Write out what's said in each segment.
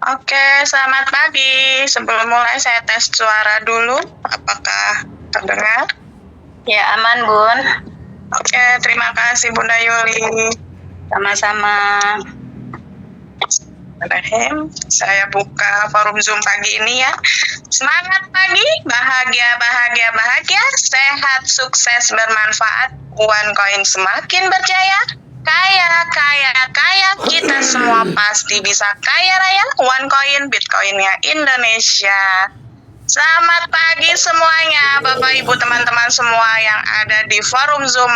Oke, selamat pagi. Sebelum mulai saya tes suara dulu. Apakah terdengar? Ya, aman, Bun. Oke, terima kasih Bunda Yuli. Sama-sama. Rahim, saya buka forum Zoom pagi ini ya. Semangat pagi, bahagia, bahagia, bahagia, sehat, sukses, bermanfaat, uang koin semakin berjaya, kaya, kaya, kaya, kita semua pasti bisa kaya raya, one coin, bitcoinnya Indonesia. Selamat pagi semuanya, Bapak Ibu teman-teman semua yang ada di forum Zoom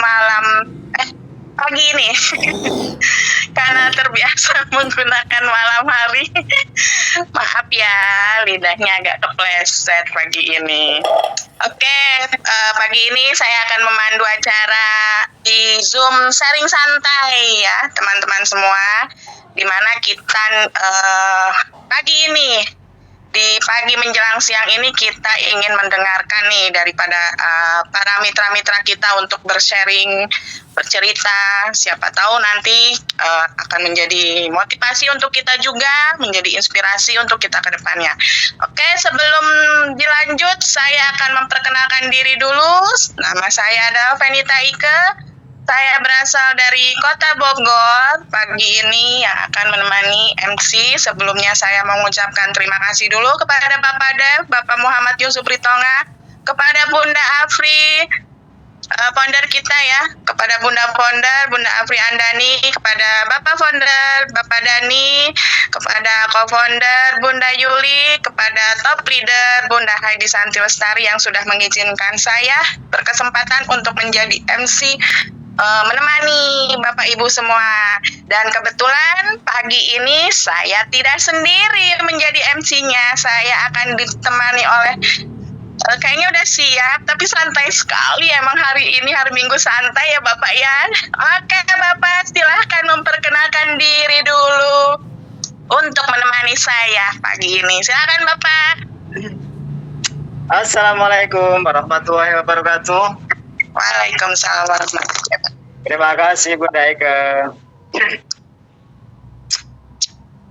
pagi ini. Karena terbiasa menggunakan malam hari. Maaf ya, lidahnya agak kepleset pagi ini. Oke, pagi ini saya akan memandu acara di Zoom sharing santai ya, teman-teman semua. Dimana kita pagi ini di pagi menjelang siang ini kita ingin mendengarkan nih daripada para mitra-mitra kita untuk bersharing, bercerita. Siapa tahu nanti akan menjadi motivasi untuk kita juga, menjadi inspirasi untuk kita ke depannya. Oke, sebelum dilanjut saya akan memperkenalkan diri dulu. Nama saya adalah Venita Ike. Saya berasal dari Kota Bogor. Pagi ini yang akan menemani MC. Sebelumnya saya mengucapkan terima kasih dulu kepada Bapak Dev, Bapak Muhammad Yusuf Ritonga, kepada Bunda Afri, founder kita ya, kepada Bunda Founder, Bunda Afri Andani, kepada Bapak Founder, Bapak Dani, kepada co-founder Bunda Yuli, kepada top leader Bunda Heidi Santi Lestari yang sudah mengizinkan saya berkesempatan untuk menjadi MC menemani Bapak Ibu semua. Dan kebetulan pagi ini saya tidak sendiri menjadi MC-nya. Saya akan ditemani oleh kayaknya udah siap, tapi santai sekali emang hari ini, hari Minggu santai ya Bapak ya. Oke Bapak, silahkan memperkenalkan diri dulu untuk menemani saya pagi ini. Silakan Bapak. Assalamualaikum warahmatullahi wabarakatuh. Waalaikumsalam warahmatullahi wabarakatuh. Terima kasih Bunda Ike.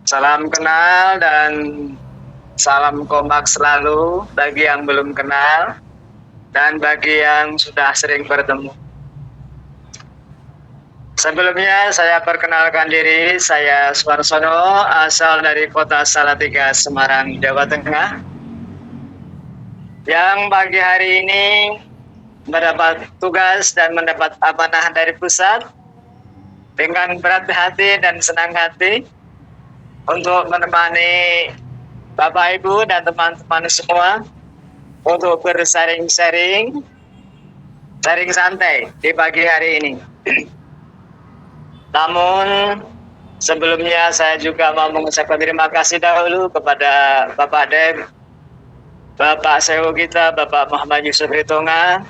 Salam kenal dan salam kompak selalu bagi yang belum kenal dan bagi yang sudah sering bertemu. Sebelumnya saya perkenalkan diri, saya Suarsono, asal dari kota Salatiga, Semarang, Jawa Tengah. Yang pagi hari ini mendapat tugas dan mendapat amanah dari pusat dengan berat hati dan senang hati untuk menemani Bapak Ibu dan teman-teman semua untuk bersharing santai di pagi hari ini. Namun sebelumnya saya juga mau mengucapkan terima kasih dahulu kepada Bapak Dev, Bapak Sewo kita, Bapak Muhammad Yusuf Ritonga,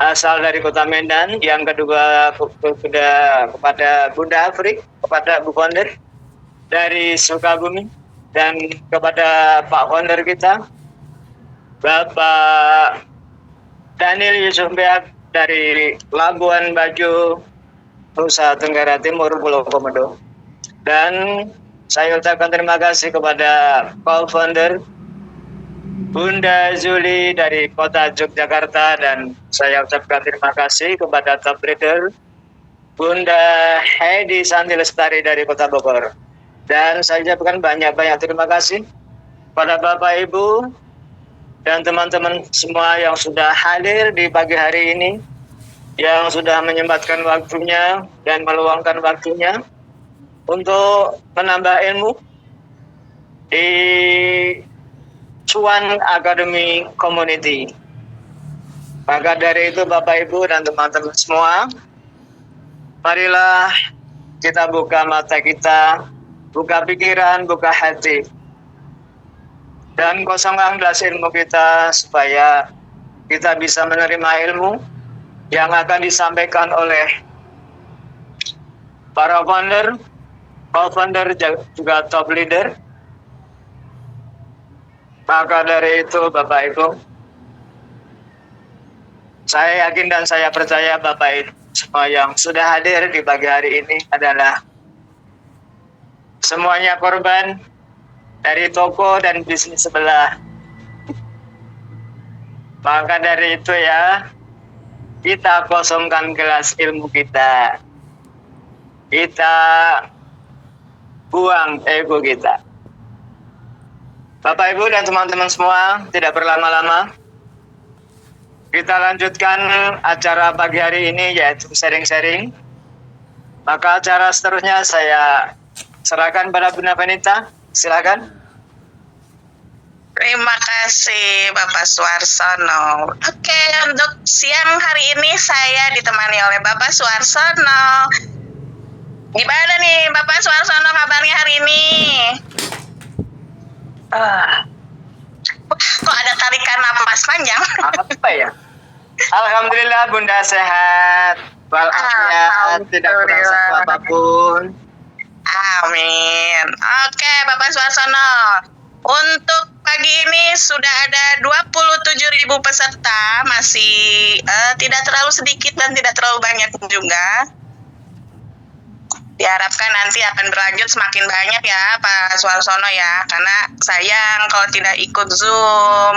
asal dari Kota Medan. Yang kedua kepada Bunda Afri, kepada Bu Founder dari Sukabumi, dan kepada Pak Founder kita Bapak Daniel Yusuf Beak dari Labuan Bajo, Nusa Tenggara Timur, Pulau Komodo. Dan saya ucapkan terima kasih kepada co-founder Bunda Zuli dari Kota Yogyakarta, dan saya ucapkan terima kasih kepada top leader Bunda Heidi Santi Lestari dari Kota Bogor. Dan saya ucapkan banyak-banyak terima kasih pada Bapak Ibu dan teman-teman semua yang sudah hadir di pagi hari ini, yang sudah menyempatkan waktunya dan meluangkan waktunya untuk menambah ilmu di Cuan Academy Community. Maka dari itu Bapak Ibu dan teman-teman semua, marilah kita buka mata kita, buka pikiran, buka hati, dan kosongkan gelas ilmu kita supaya kita bisa menerima ilmu yang akan disampaikan oleh para founder, co-founder juga top leader. Maka dari itu Bapak Ibu, saya yakin dan saya percaya Bapak Ibu semua yang sudah hadir di pagi hari ini adalah semuanya korban dari toko dan bisnis sebelah. Maka dari itu ya, kita kosongkan kelas ilmu kita. Kita buang ego kita. Bapak, Ibu, dan teman-teman semua, tidak berlama-lama, kita lanjutkan acara pagi hari ini, yaitu sharing-sharing. Maka acara seterusnya saya serahkan pada Bunda Venita. Silakan. Terima kasih Bapak Suarsono. Oke, untuk siang hari ini saya ditemani oleh Bapak Suarsono. Gimana nih Bapak Suarsono kabarnya hari ini? Kok ada tarikan napas panjang? Apa ya? Alhamdulillah Bunda sehat, walafiat, tidak merasa apapun. Amin. Oke, Bapak Suarsono. Untuk pagi ini sudah ada 27.000 peserta, masih tidak terlalu sedikit dan tidak terlalu banyak juga. Diharapkan nanti akan berlanjut semakin banyak ya Pak Suarsono ya, karena sayang kalau tidak ikut Zoom.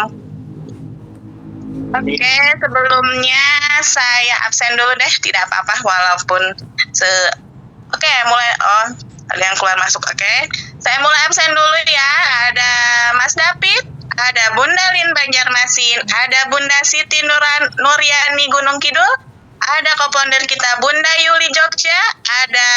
Oke, sebelumnya saya absen dulu deh, tidak apa-apa walaupun Oke, mulai ada yang keluar masuk. Oke, saya mulai absen dulu ya. Ada Mas David, ada Bunda Lin Banjarmasin, ada Bunda Siti Nuryani Gunung Kidul, ada co-founder kita Bunda Yuli Jogja, ada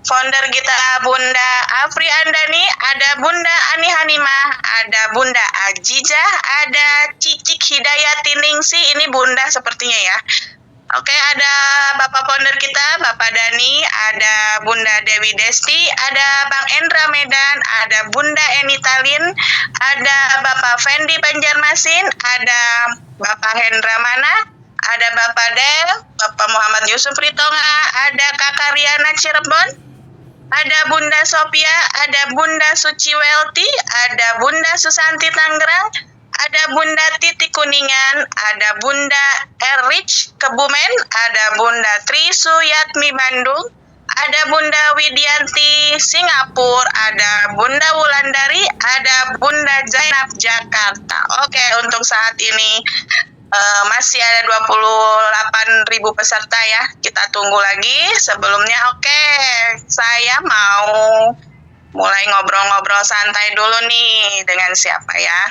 founder kita Bunda Afri Andani, ada Bunda Ani Hanimah, ada Bunda Ajijah, ada Cicik Hidayati Ningsi, ini Bunda sepertinya ya. Oke, ada Bapak founder kita, Bapak Dani, ada Bunda Dewi Desti, ada Bang Endra Medan, ada Bunda Enita Lin, ada Bapak Fendi Banjarmasin, ada Bapak Hendra Mana, ada Bapak Del, Bapak Muhammad Yusuf Ritonga, ada Kakak Riana Cirebon, ada Bunda Sophia, ada Bunda Suciwelti, ada Bunda Susanti Tangerang, ada Bunda Titi Kuningan, ada Bunda Erich Kebumen, ada Bunda Tri Suyatmi Bandung, ada Bunda Widianti Singapura, ada Bunda Wulandari, ada Bunda Zainab Jakarta. Oke, untuk saat ini masih ada 28.000 peserta ya. Kita tunggu lagi. Sebelumnya saya mau mulai ngobrol-ngobrol santai dulu nih dengan siapa ya.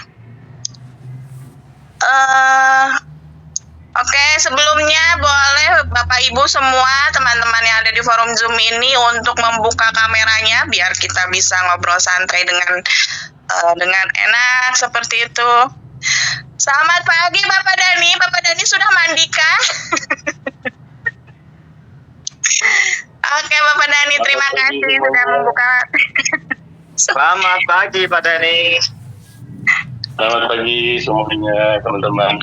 Sebelumnya boleh Bapak Ibu semua teman-teman yang ada di forum Zoom ini untuk membuka kameranya biar kita bisa ngobrol santai dengan enak seperti itu. Selamat pagi Bapak Dani. Bapak Dani sudah mandi kah? Oke Bapak Dani, terima kasih sudah membuka. Selamat pagi Pak Dani. Selamat pagi semuanya teman-teman.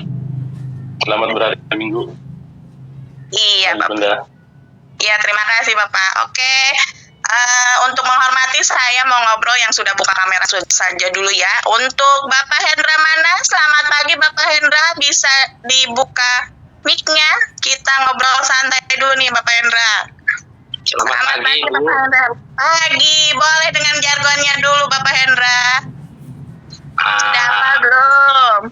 Selamat berhari Minggu. Iya Bapak. Iya, terima kasih Bapak. Oke, untuk menghormati saya mau ngobrol yang sudah buka kamera saja dulu ya. Untuk Bapak Hendra Mana, selamat pagi Bapak Hendra, bisa dibuka mic-nya. Kita ngobrol santai dulu nih Bapak Hendra. Selamat pagi Bu. Bapak Hendra. Pagi, boleh dengan jargonnya dulu Bapak Hendra. Sudah hafal belum?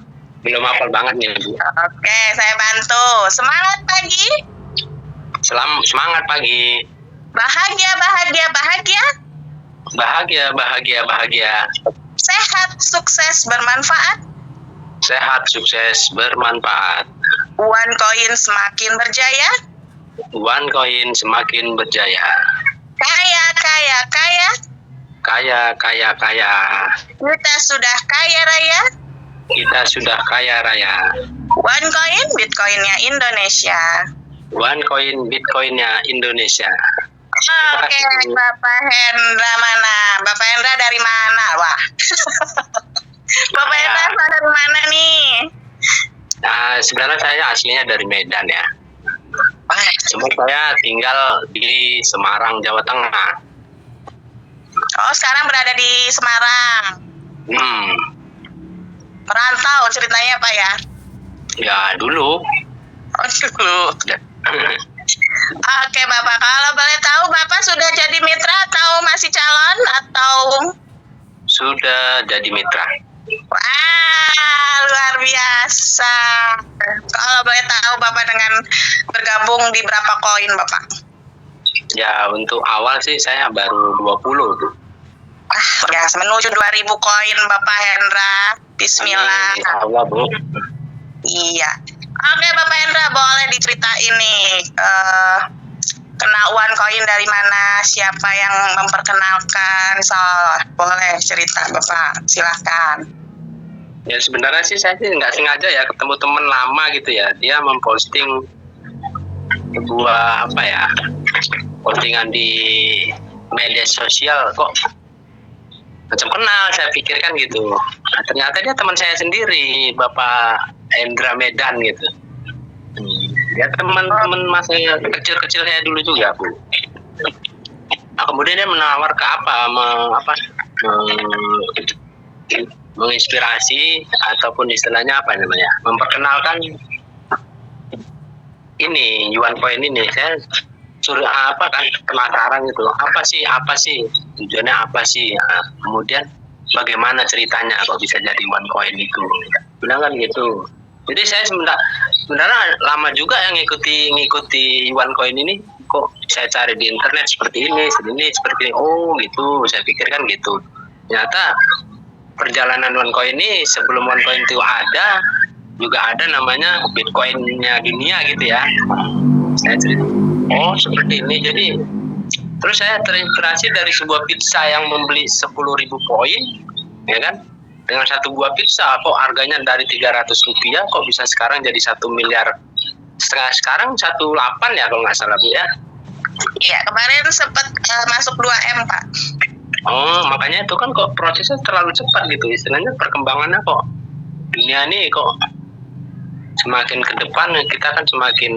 Belum hafal banget nih Bu. Oke, saya bantu. Semangat pagi. Semangat pagi. Bahagia, bahagia, bahagia. Bahagia, bahagia, bahagia. Sehat, sukses, bermanfaat. Sehat, sukses, bermanfaat. One Coin semakin berjaya. One Coin semakin berjaya. Kaya, kaya, kaya. Kaya, kaya, kaya. Kita sudah kaya raya. Kita sudah kaya raya. One Coin, Bitcoinnya Indonesia. One Coin, Bitcoinnya Indonesia. Oke, Bapak Hendra Mana? Bapak Hendra dari mana? Wah. Bapak Hendra dari mana nih? Nah, sebenarnya saya aslinya dari Medan ya. Cuma saya tinggal di Semarang, Jawa Tengah. Oh, sekarang berada di Semarang. Merantau ceritanya Pak ya? Ya, dulu. Oh, dulu. Oke Bapak, kalau boleh tahu Bapak sudah jadi mitra atau masih calon atau? sudah jadi mitra. Wah, luar biasa. Kalau boleh tahu Bapak dengan bergabung di berapa koin Bapak? Ya untuk awal sih saya baru 20 tuh. Ya, menuju 2.000 koin Bapak Hendra. Bismillah. Amin, insya Allah Bu. Iya. Oke Bapak Hendra, boleh diceritain nih kena uang koin dari mana, siapa yang memperkenalkan, boleh cerita Bapak, silahkan. Ya sebenarnya sih saya sih nggak sengaja ya ketemu teman lama gitu ya. Dia memposting sebuah postingan di media sosial kok macam kenal, saya pikirkan gitu. Nah, ternyata dia teman saya sendiri, Bapak Hendra Medan gitu. Dia teman-teman masa kecil-kecil saya dulu juga Bu. Nah, kemudian dia menawar ke menginspirasi ataupun istilahnya memperkenalkan ini Yuan Coin ini. Saya suruh penasaran gitu, apa sih tujuannya, apa sih. Nah, kemudian bagaimana ceritanya kok bisa jadi Yuan Coin itu, bilang kan gitu. Jadi saya sebenarnya lama juga yang ngikuti Yuan Coin ini. Kok saya cari di internet seperti ini, seperti ini. Oh gitu, saya pikirkan gitu. Ternyata perjalanan Yuan Coin ini sebelum Yuan Coin itu ada, juga ada namanya Bitcoin-nya dunia gitu ya. Saya cerita, oh seperti ini. Jadi terus saya terinspirasi dari sebuah pizza yang membeli 10.000 koin, ya kan? Dengan satu buah pizza kok harganya dari 300 rupiah kok bisa sekarang jadi 1,5 miliar. Sekarang 1,8 ya kalau nggak salah Bu ya. Iya, kemarin sempat masuk 2M Pak. Oh, makanya itu kan kok prosesnya terlalu cepat gitu. Istilahnya perkembangannya kok dunia ini kok semakin ke depan kita kan semakin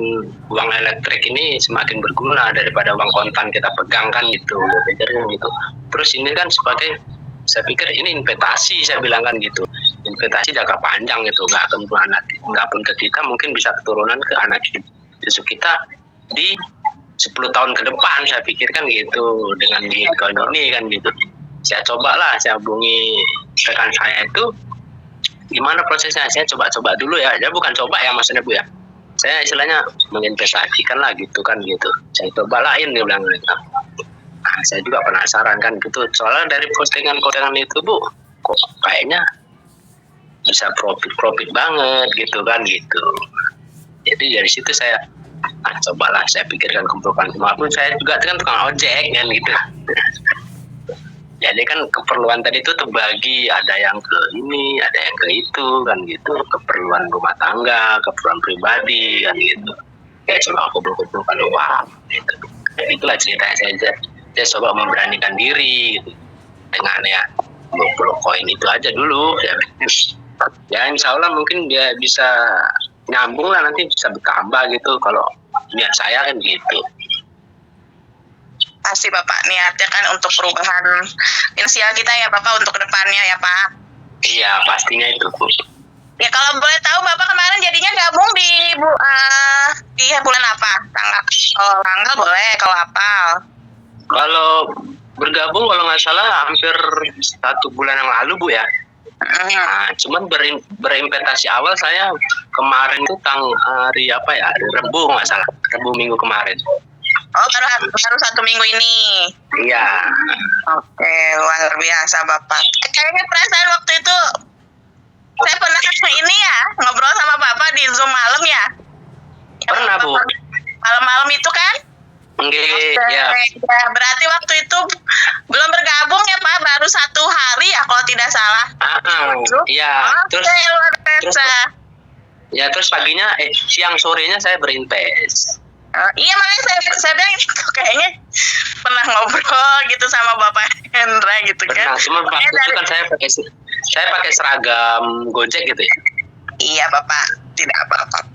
uang elektrik ini semakin berguna daripada uang kontan kita pegang kan gitu. Gitu. Terus ini kan sebagai, saya pikir ini investasi, saya bilang kan gitu. Investasi jangka panjang gitu, nggak pun ke kita, mungkin bisa keturunan ke anak cucu kita di 10 tahun ke depan, saya pikirkan gitu. Dengan Bitcoin ini kan gitu. Saya cobalah, saya hubungi rekan saya itu, gimana prosesnya, saya coba dulu ya. Ya bukan coba ya maksudnya Bu ya. Saya istilahnya menginvestasikan lah gitu kan gitu. Saya cobain dia bilang gitu. Nah, saya juga penasaran kan gitu. Soalnya dari postingan itu Bu, kok kayaknya bisa profit banget gitu kan gitu. Jadi dari situ saya cobalah, saya pikirkan kumpulkan. Walaupun saya juga kan tukang ojek kan gitu. Jadi kan keperluan tadi itu terbagi, ada yang ke ini, ada yang ke itu kan gitu. Keperluan rumah tangga, keperluan pribadi kan gitu. Ya coba aku kumpulkan uang gitu. Dan itulah ceritanya saya coba memberanikan diri gitu. Dengan ya 20 koin itu aja dulu ya insya Allah mungkin dia bisa nyambung lah, nanti bisa bertambah gitu kalau niat saya kan gitu. Pasti Bapak niatnya kan untuk perubahan finansial kita ya Bapak untuk kedepannya ya Pak. Iya pastinya itu Bu. Ya kalau boleh tahu Bapak kemarin jadinya gabung di bulan apa? Tanggal boleh, kalau apal. Kalau bergabung kalau nggak salah hampir 1 bulan yang lalu Bu ya. Nah, cuman berinvestasi awal saya kemarin itu hari Rebu nggak salah, Rebu minggu kemarin. Oh baru 1 minggu ini. Iya. Oke, luar biasa Bapak. Kayaknya perasaan waktu itu saya pernah ini ya ngobrol sama Bapak di Zoom malam ya. Pernah Bu. Malam-malam itu kan? Enggak, ya. Berarti waktu itu belum bergabung ya Pak, baru 1 hari ya kalau tidak salah. Iya. Oke, luar biasa. Terus paginya, siang sorenya saya berinvest. Iya makanya saya bilang itu kayaknya pernah ngobrol gitu sama Bapak Hendra gitu kan. Pernah, cuma waktu itu kan saya pakai seragam Gojek gitu ya. Iya Bapak, tidak apa-apa.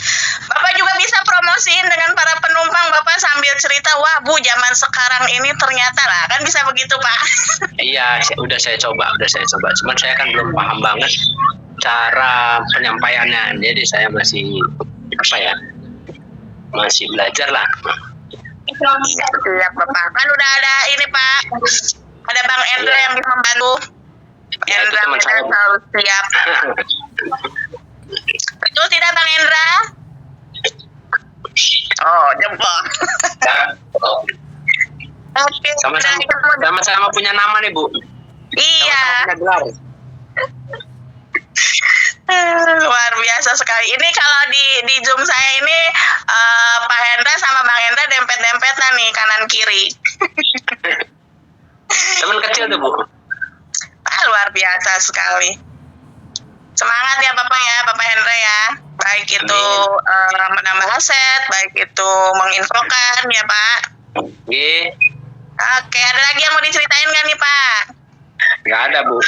Bapak juga bisa promosiin dengan para penumpang Bapak sambil cerita, wah Bu zaman sekarang ini ternyata lah, kan bisa begitu Pak. Iya, udah saya coba. Cuman saya kan belum paham banget cara penyampaiannya. Jadi saya masih masih belajar lah. Iya Bapak, kan udah ada ini Pak, ada Bang Hendra yang bisa membantu. Ya, itu Hendra teman saya, Bu. selalu siap. Betul tidak Bang Hendra? Oh, jempol. Oke. Sama-sama punya nama nih, Bu. Iya. Sama-sama punya gelar. Luar biasa sekali. Ini kalau di Zoom saya ini Pak Hendra sama Bang Hendra dempet-dempetan nih kanan kiri. Teman kecil tuh, Bu. Luar biasa sekali. Semangat ya Bapak Hendra ya. Baik itu menambah aset, baik itu menginfokan ya Pak. Iya. Oke, ada lagi yang mau diceritain nggak nih Pak? Nggak ada, Bu.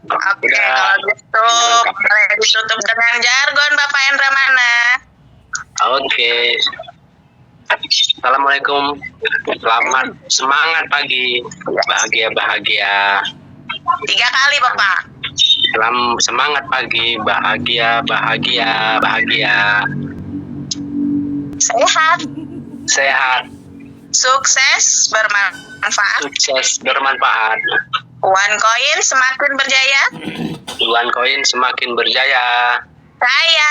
Oke, Udah. kalau gitu boleh ditutup dengan jargon Bapak Hendra mana? Oke. Assalamualaikum. Selamat semangat pagi. Bahagia. 3 kali Bapak. Semangat pagi. Bahagia. Sehat. Sukses bermanfaat. Sukses bermanfaat. OneCoin semakin berjaya. OneCoin semakin berjaya. Kaya.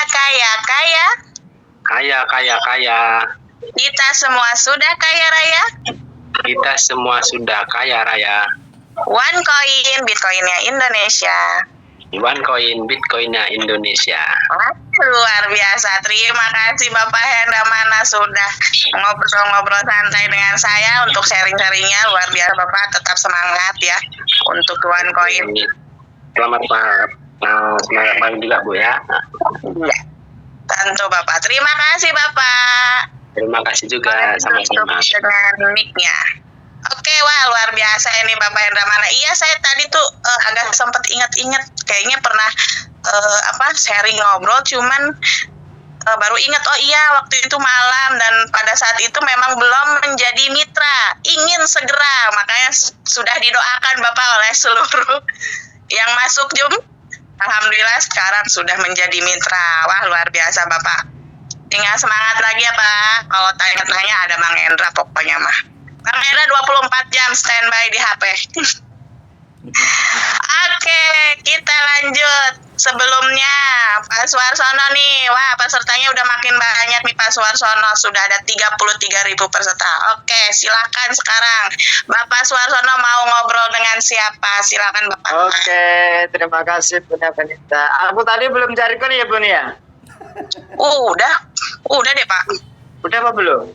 Kaya. Kita semua sudah kaya raya. Kita semua sudah kaya raya. OneCoin, Bitcoinnya Indonesia. OneCoin, Bitcoinnya Indonesia. Luar biasa. Terima kasih Bapak Hendra Mana sudah ngobrol-ngobrol santai dengan saya untuk sharing-sharingnya. Luar biasa Bapak, tetap semangat ya untuk OneCoin. Selamat pagi juga, Bu ya. Iya. Tentu Bapak. Terima kasih Bapak. Terima kasih juga, sama-sama. Dengan mic-nya. Oke, wah luar biasa ini Bapak Hendra Mana. Iya, saya tadi tuh agak sempat ingat-ingat kayaknya pernah sharing ngobrol, cuman baru ingat, oh iya waktu itu malam dan pada saat itu memang belum menjadi mitra, ingin segera, makanya sudah didoakan Bapak oleh seluruh yang masuk Zoom. Alhamdulillah sekarang sudah menjadi mitra. Wah luar biasa Bapak. Tinggal semangat lagi ya Pak. Kalau tanya-tanya ada Bang Hendra pokoknya mah. Bang Hendra 24 jam standby di HP. Oke, kita lanjut. Sebelumnya Pak Suarsono nih. Wah, pesertanya udah makin banyak nih Pak Suarsono. Sudah ada 33.000 peserta. Oke, silakan sekarang. Bapak Suarsono mau ngobrol dengan siapa? Silakan Bapak. Oke, terima kasih Bunda Benita. Aku tadi belum jargon ya Bun ya? Udah deh Pak. Udah apa belum?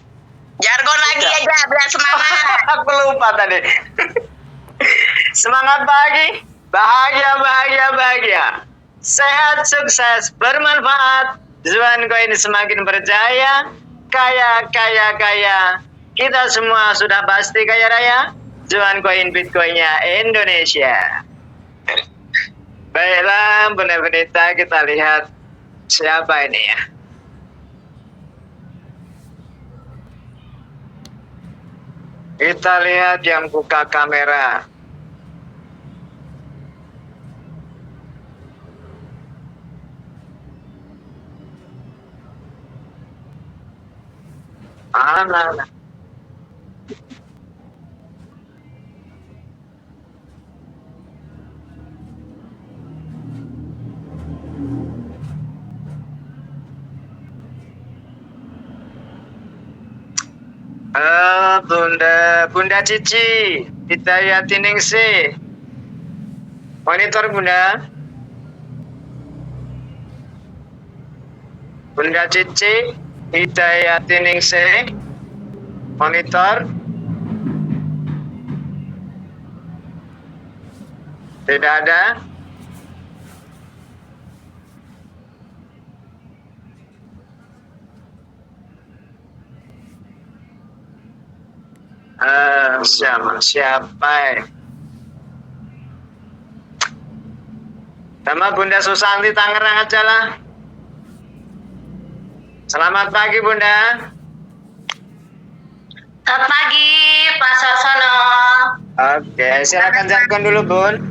Jargon lagi aja, biar semangat. Aku lupa tadi. Semangat pagi, bahagia. Sehat, sukses, bermanfaat. OneCoin semakin berjaya, kaya. Kita semua sudah pasti kaya raya. OneCoin, Bitcoinnya Indonesia. Baiklah, Bunda Benita, kita lihat siapa ini ya. Kita lihat yang buka kamera. Mana? Bunda Cici, Hidayati Ningsih. Monitor Bunda. Bunda Cici, Hidayati Ningsih. Monitor. Tidak ada. Siapa? Sama Bunda Susanti Tangerang aja lah. Selamat pagi Bunda. Selamat pagi Pak Sarsono. Oke, silakan jargon dulu Bun.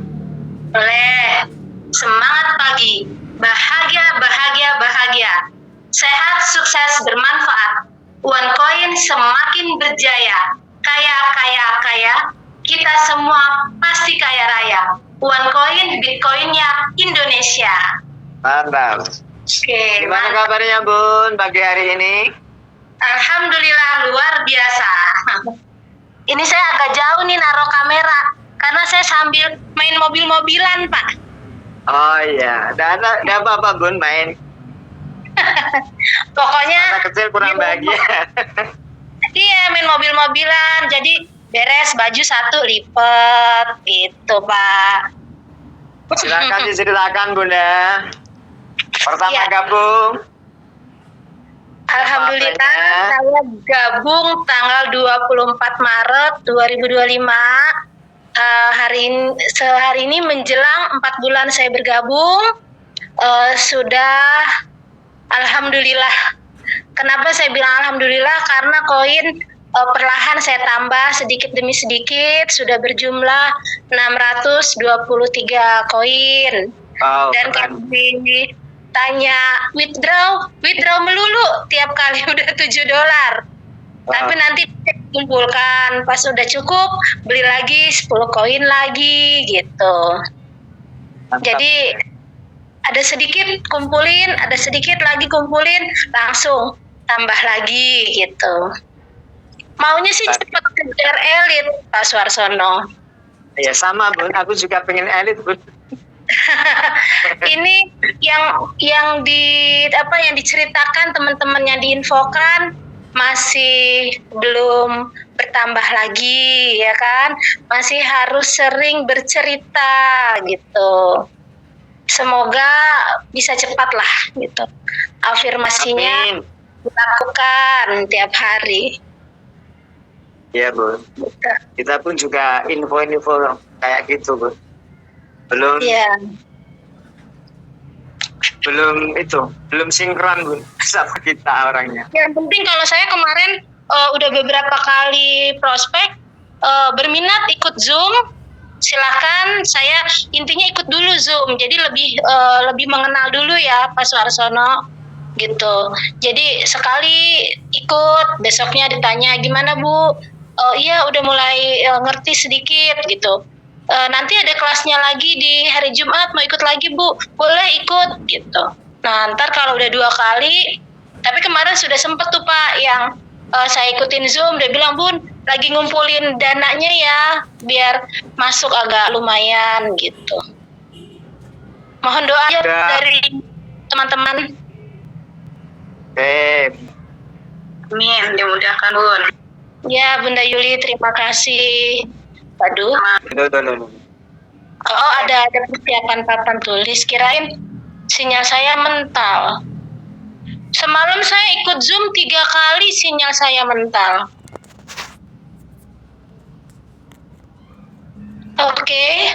Boleh. Semangat pagi, bahagia. Sehat, sukses, bermanfaat. OneCoin semakin berjaya. Kaya. Kita semua pasti kaya raya. OneCoin Bitcoin-nya Indonesia. Mantap. Oke, Gimana mantap. kabarnya Bun pagi hari ini? Alhamdulillah luar biasa. Ini saya agak jauh nih naruh kamera karena saya sambil main mobil-mobilan, Pak. Oh iya, dan ada apa Bun main? Pokoknya Masa kecil kurang bahagia. iya, main mobil-mobilan. Jadi beres baju satu lipet gitu, Pak. Silakan diceritakan Bunda. Pertama Iya. gabung. Alhamdulillah Apa-apanya? saya gabung tanggal 24 Maret 2025. Sehari ini menjelang 4 bulan saya bergabung. Sudah alhamdulillah. Kenapa saya bilang alhamdulillah? Karena koin perlahan saya tambah sedikit demi sedikit, sudah berjumlah 623 koin. Oh, Dan keren. kami tanya withdraw melulu tiap kali udah $7. Tapi nanti kumpulkan pas udah cukup beli lagi 10 koin lagi gitu. Mantap. Jadi ada sedikit kumpulin, ada sedikit lagi kumpulin, langsung tambah lagi gitu. Maunya sih cepat kejar elit, Pak Suarsono. Ya sama Bun, aku juga pengen elit Bun. Ini yang diceritakan teman-teman yang diinfokan masih belum bertambah lagi ya kan, masih harus sering bercerita gitu. Semoga bisa cepat lah gitu. Afirmasinya Amin. dilakukan tiap hari. Ya Bun. Gitu. Kita pun juga info-info kayak gitu Bun. Belum Iya. belum sinkron Bun sama kita orangnya. Yang penting kalau saya kemarin udah beberapa kali prospek berminat ikut Zoom, silakan. Saya intinya ikut dulu Zoom, jadi lebih mengenal dulu ya Pak Suarsono gitu. Jadi sekali ikut, besoknya ditanya gimana Bu? Iya udah mulai ngerti sedikit gitu. Nanti ada kelasnya lagi di hari Jumat, mau ikut lagi Bu? Boleh ikut gitu. Nah ntar kalau udah 2 kali, tapi kemarin sudah sempet tuh Pak yang saya ikutin Zoom, dia bilang Bun lagi ngumpulin dananya ya biar masuk agak lumayan gitu. Mohon doa ya dari teman-teman. Oke. Amin, dimudahkan Bun. Ya Bunda Yuli, terima kasih. Waduh, Dulu. oh ada persiapan papan tulis, kirain sinyal saya mental. Semalam saya ikut Zoom 3 kali sinyal saya mental. Oke.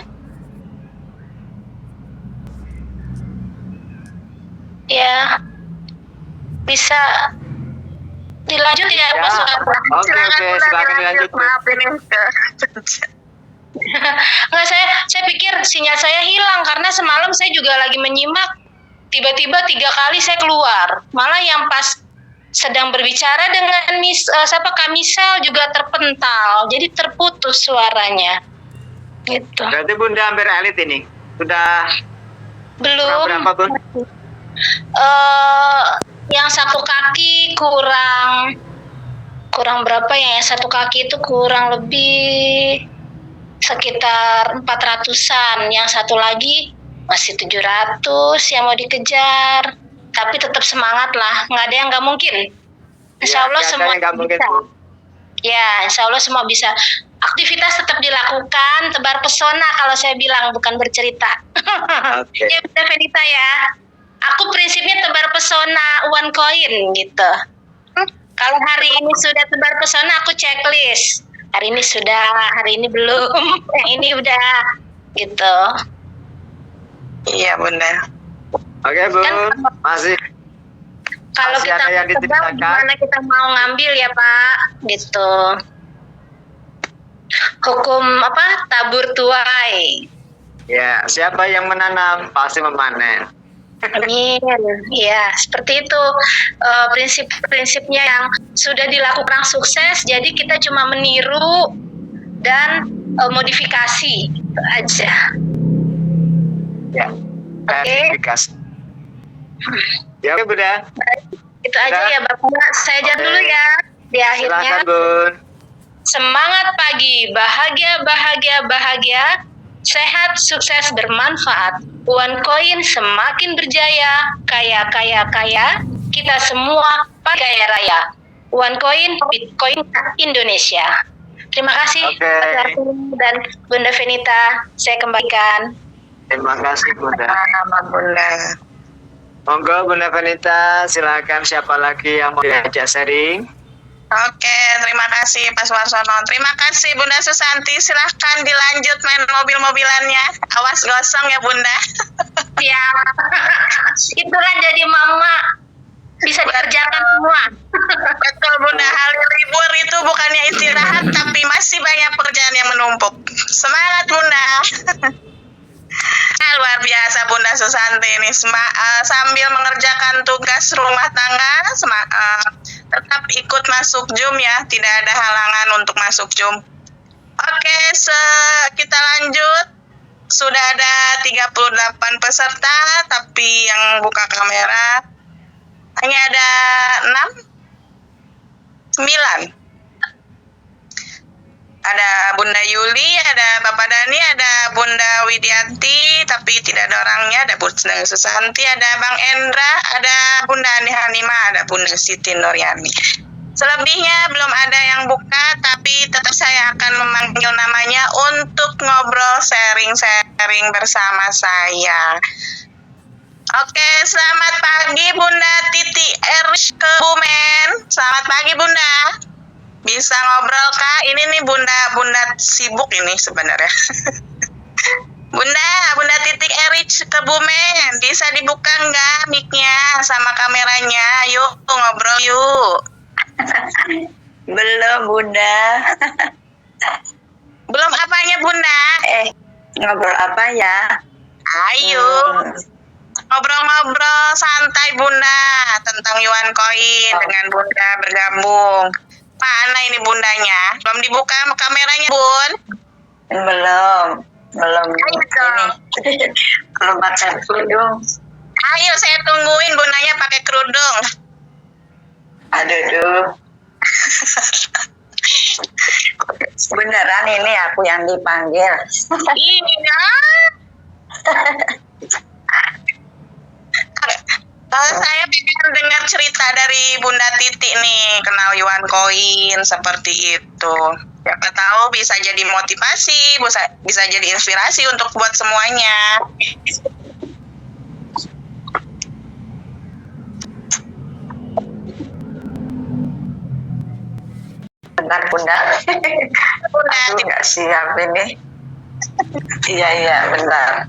Ya. Bisa dilanjut ya, Ya. Pak Suarsono? Oke, silakan dilanjut Bu. Maaf ini Nggak, saya pikir sinyal saya hilang karena semalam saya juga lagi menyimak, tiba-tiba 3 kali saya keluar, malah yang pas sedang berbicara dengan Kamisal juga terpental, jadi terputus suaranya gitu. Berarti Bunda hampir elit ini. Sudah Belum. berapa Bun? Yang satu kaki kurang berapa ya? Yang satu kaki itu kurang lebih sekitar 400-an, yang satu lagi masih 700 yang mau dikejar, tapi tetap semangat lah, nggak ada yang nggak mungkin. Insya Allah Ya, semua nggak mungkin, bisa. Bu. Ya, insya Allah semua bisa. Aktivitas tetap dilakukan, tebar pesona kalau saya bilang, bukan bercerita. Oke. Ya, Bunda Venita ya. Aku prinsipnya tebar pesona OneCoin gitu. Kalau hari ini sudah tebar pesona, aku checklist. Hari ini sudah, hari ini belum, yang ini udah gitu. Iya Bunda. Oke Bun, Kan- masih Kalau Masih kita ada yang mau tebak, diceritakan? gimana kita mau ngambil ya Pak, gitu. Hukum tabur tuai. ya siapa yang menanam pasti memanen. Amin. Ya, seperti itu prinsip-prinsipnya yang sudah dilakukan sukses. Jadi kita cuma meniru dan modifikasi itu aja. Ya, klarifikasi. Ya, oke, Bunda. Itu aja Udah? ya Bapak. Saya jawab Oke. dulu ya. Di akhirnya, Silakan, Bun. semangat pagi, bahagia, bahagia, bahagia, sehat, sukses, bermanfaat. One Coin semakin berjaya, kaya, kaya, kaya. Kita semua kaya raya. One Coin, Bitcoin Indonesia. Terima kasih Oke. Pak Darwin dan Bunda Venita. Saya kembalikan. Terima kasih, Bunda. Sama Bunda. Monggo, Bunda Venita, silakan siapa lagi yang mau diajak sharing? Oke, terima kasih Pak Suarsono. Terima kasih Bunda Susanti. Silahkan dilanjut main mobil-mobilannya. Awas gosong ya Bunda. Ya, itulah jadi mama. Bisa dikerjakan semua. Betul Bunda, hari libur itu bukannya istirahat, tapi masih banyak pekerjaan yang menumpuk. Semangat Bunda. Luar biasa Bunda Susanti ini sambil mengerjakan tugas rumah tangga tetap ikut masuk Zoom ya, tidak ada halangan untuk masuk Zoom. Oke, kita lanjut. Sudah ada 38 peserta, tapi yang buka kamera hanya ada 9. Ada Bunda Yuli, ada Bapak Dani, ada Bunda Widianti, tapi tidak ada orangnya. Ada Bunda Susanti, ada Bang Endra, ada Bunda Ani Hanima, ada Bunda Siti Nuryani. Selebihnya belum ada yang buka, tapi tetap saya akan memanggil namanya untuk ngobrol sharing-sharing bersama saya. Oke, selamat pagi Bunda Titi Erish Kebumen. Selamat pagi Bunda. Bisa ngobrol Kak? Ini nih Bunda sibuk ini sebenarnya. Bunda Titik Erich Kebumen, bisa dibuka nggak mic-nya sama kameranya? Yuk ngobrol yuk. Belum Bunda. Belum apanya Bunda? Ngobrol apa ya? Ayo ngobrol-ngobrol santai Bunda tentang Yuan Coin dengan Bunda bergabung. Mana ini Bundanya? Belum dibuka kameranya Bun? Belum Ayo dong. ini. Belum pakai kerudung. Ayo saya tungguin Bundanya pakai kerudung. Aduh. Beneran ini aku yang dipanggil. Iya. Saya pengen dengar cerita dari Bunda Titi nih, kenal Yuan Coin seperti itu. Siapa tahu bisa jadi motivasi, bisa jadi inspirasi untuk buat semuanya. Bentar Bunda. Bunda Aduh, Titi. nggak siap ini. Iya, bentar.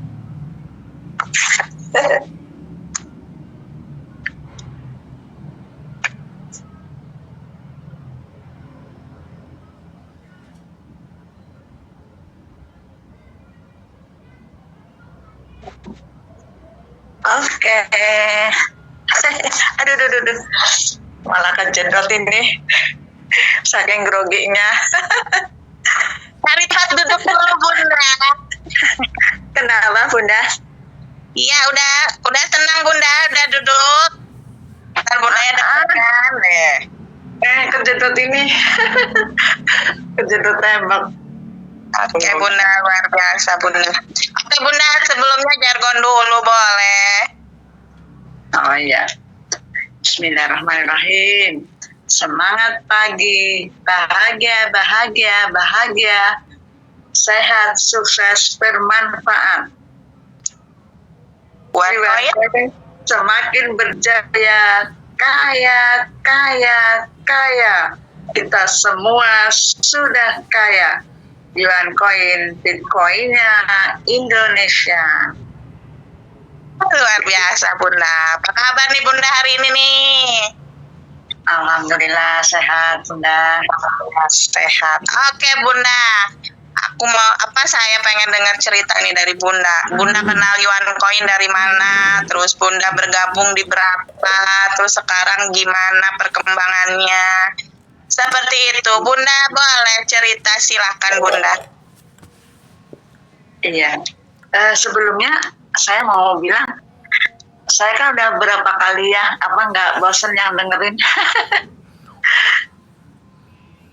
Oke. Aduh. Malah kejedot ini. Saking groginya. Cari tempat duduk dulu Bunda. Kenapa Bunda? Iya udah tenang Bunda, udah duduk. Ntar Bunda ya dekat deh. Kejedot ini. Kejedot tembak. Oke Bunda, luar biasa Bunda. Oke Bunda, sebelumnya jargon dulu boleh. Oh iya. Bismillahirrahmanirrahim. Semangat pagi, bahagia, bahagia, bahagia, sehat, sukses, bermanfaat. Coin Semakin berjaya, kaya, kaya, kaya. Kita semua sudah kaya. Yuan Coin, Bitcoinnya Indonesia. luar biasa Bunda. Apa kabar nih Bunda hari ini nih? Alhamdulillah sehat Bunda. Sehat. Oke Bunda. Saya pengen dengar cerita nih dari Bunda. Bunda kenal Yuan Coin dari mana? Terus Bunda bergabung di berapa? Terus sekarang gimana perkembangannya? Seperti itu. Bunda boleh cerita, silakan Bunda. Iya. Sebelumnya saya mau bilang, saya kan udah berapa kali ya, apa nggak bosen yang dengerin.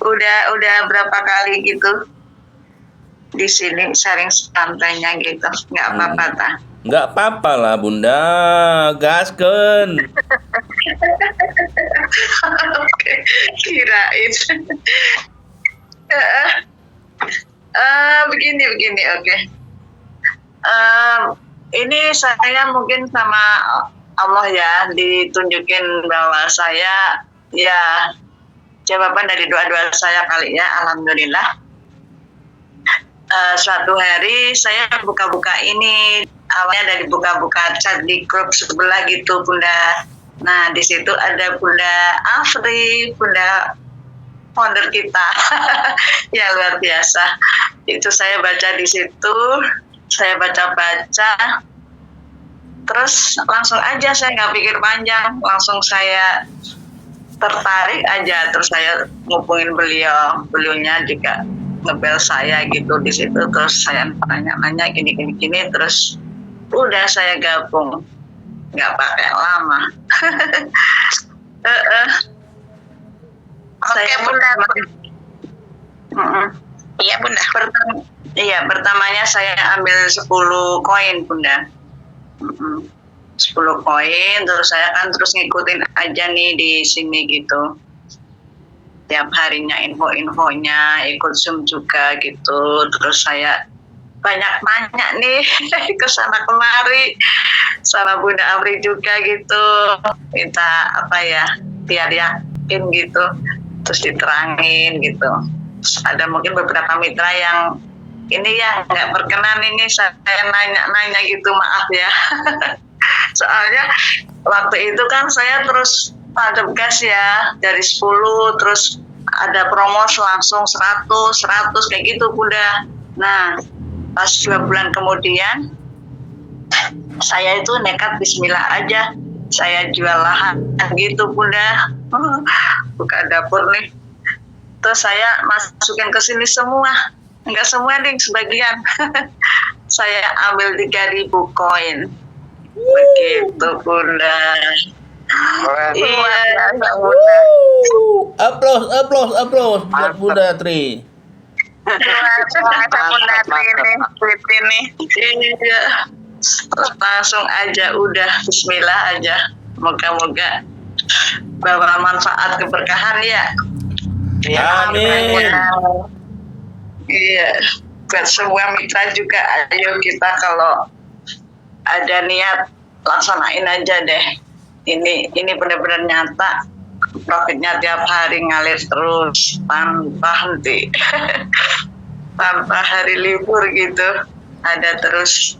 udah berapa kali gitu di sini sharing santainya gitu, nggak apa-apa ta. Nggak apa-apa lah Bunda, gasken. Oke, kirain. Begini, oke. Ini saya mungkin sama Allah ya ditunjukin bahwa saya ya jawaban dari doa-doa saya kali ya, alhamdulillah. Suatu hari saya buka-buka ini, awalnya dari buka-buka chat di grup sebelah gitu Bunda. Nah di situ ada Bunda Afri, Bunda founder kita. Ya luar biasa. Itu saya baca di situ, saya baca-baca, terus langsung aja saya nggak pikir panjang, langsung saya tertarik aja, terus saya ngubungin beliaunya juga ngebel saya gitu di situ, terus saya nanya gini, terus udah saya gabung, nggak pakai lama. Oke Bunda. Iya Bunda. Pertamanya saya ambil 10 koin Bunda. 10 koin, terus saya kan terus ngikutin aja nih di sini gitu. Tiap harinya info-infonya, ikut Zoom juga gitu. Terus saya banyak nanya nih ke sana kemari sama Bunda Afri juga gitu. Minta apa ya, biar yakin gitu. Terus diterangin gitu. Terus ada mungkin beberapa mitra yang ini ya nggak berkenan ini saya nanya gitu, maaf ya. Soalnya waktu itu kan saya terus pada gas ya, dari 10 terus ada promo langsung 100 kayak gitu Bunda. Nah pas 2 bulan kemudian saya itu nekat bismillah aja, saya jual lahan gitu Bunda. Buka dapur nih, terus saya masukin ke sini semua, enggak semua nih, sebagian. Saya ambil 3.000 koin begitu Bunda. Iya, Bunda. Aplos buat Bunda Tri. Bunda ini. Iya, langsung aja udah bismillah aja, moga-moga bawa manfaat keberkahan ya. Amin. Iya, buat semua mitra juga, ayo kita kalau ada niat laksanain aja deh. Ini benar-benar nyata, profitnya tiap hari ngalir terus tanpa henti. Tanpa hari libur gitu, ada terus.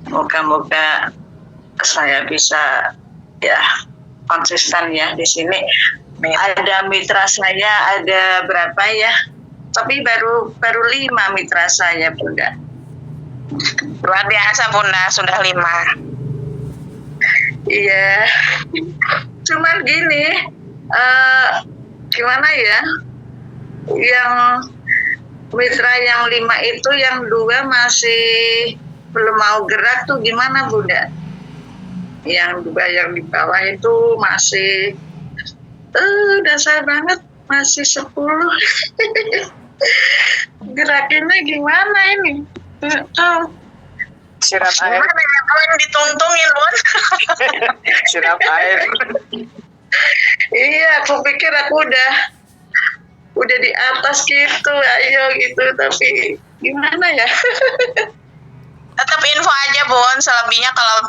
Moga-moga saya bisa ya konsisten ya di sini. Ada mitra saya ada berapa ya? Tapi baru 5 mitra saya Bunda. Luar biasa Bunda, sudah 5. Iya, cuman gini, gimana ya? Yang mitra yang 5 itu, yang 2 masih belum mau gerak tuh gimana Bunda? Yang 2 yang di bawah itu masih dasar banget, masih 10. Gerakinnya gimana ini? Siram air. Gimana ya Bun, dituntungin Bun. Siram air. Iya, aku pikir aku udah di atas gitu, ayo gitu, tapi gimana ya? Tetap info aja Bun, selebihnya kalau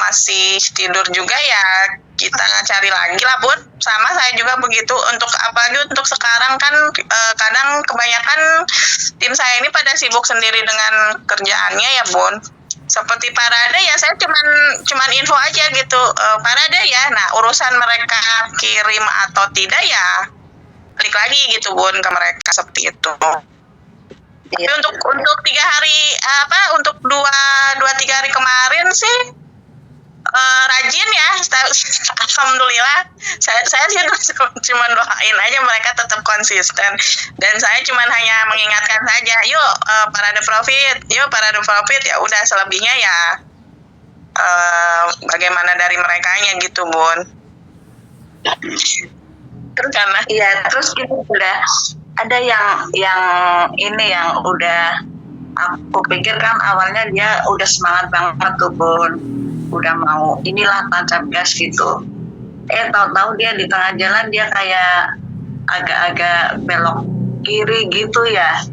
masih tidur juga ya kita cari lagi lah Bun. Sama saya juga begitu, untuk apalagi untuk sekarang kan kadang kebanyakan tim saya ini pada sibuk sendiri dengan kerjaannya ya Bun. Seperti Parade ya saya cuman info aja gitu, Parade ya. Nah urusan mereka kirim atau tidak ya balik lagi gitu Bun ke mereka, seperti itu. Tapi untuk 3 hari untuk 2-3 hari kemarin sih rajin ya, alhamdulillah. Saya sih cuma doain aja mereka tetap konsisten, dan saya cuma hanya mengingatkan saja, yuk parade profit, ya udah, selebihnya ya bagaimana dari merekanya gitu, Bun. Terus Karena iya, terus gini udah ada yang ini yang udah aku pikir kan awalnya dia udah semangat banget tuh, Bun, udah mau inilah tancap gas gitu. Tahu-tahu dia di tengah jalan dia kayak agak-agak belok kiri gitu ya.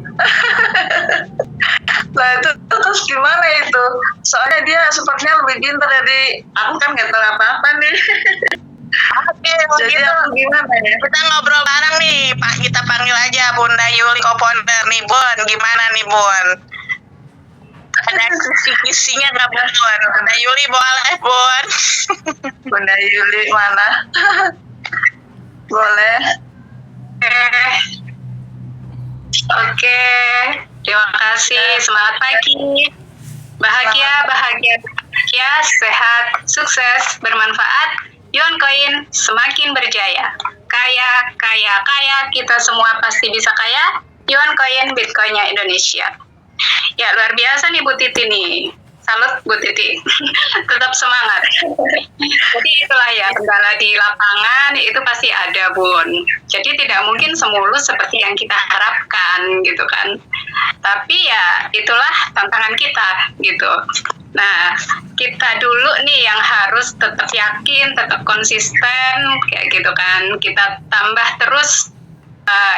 Nah itu terus gimana itu? Soalnya dia sepertinya lebih pintar dari aku, kan nggak tahu apa-apa nih. oke, Jadi gitu. aku gimana ya? Kita ngobrol bareng nih, Pak. Kita panggil aja Bunda Yuli co-founder nih, Bun. Gimana nih, Bun? Ada kisi-kisinya nggak, Bun? Bunda Yuli boleh, Bun. Bunda Yuli mana? Boleh. Oke, terima kasih. Semangat pagi. Bahagia, sehat, sukses, bermanfaat. Yuancoin semakin berjaya. Kaya, kita semua pasti bisa kaya. Yuancoin, Bitcoinnya Indonesia. Ya, luar biasa nih Bu Titi nih. Salut Bu Titi. Tetap semangat. Jadi itulah ya, kendala di lapangan itu pasti ada, Bun. Jadi tidak mungkin semulus seperti yang kita harapkan gitu kan. Tapi ya itulah tantangan kita gitu. Nah, kita dulu nih yang harus tetap yakin, tetap konsisten kayak gitu kan. Kita tambah terus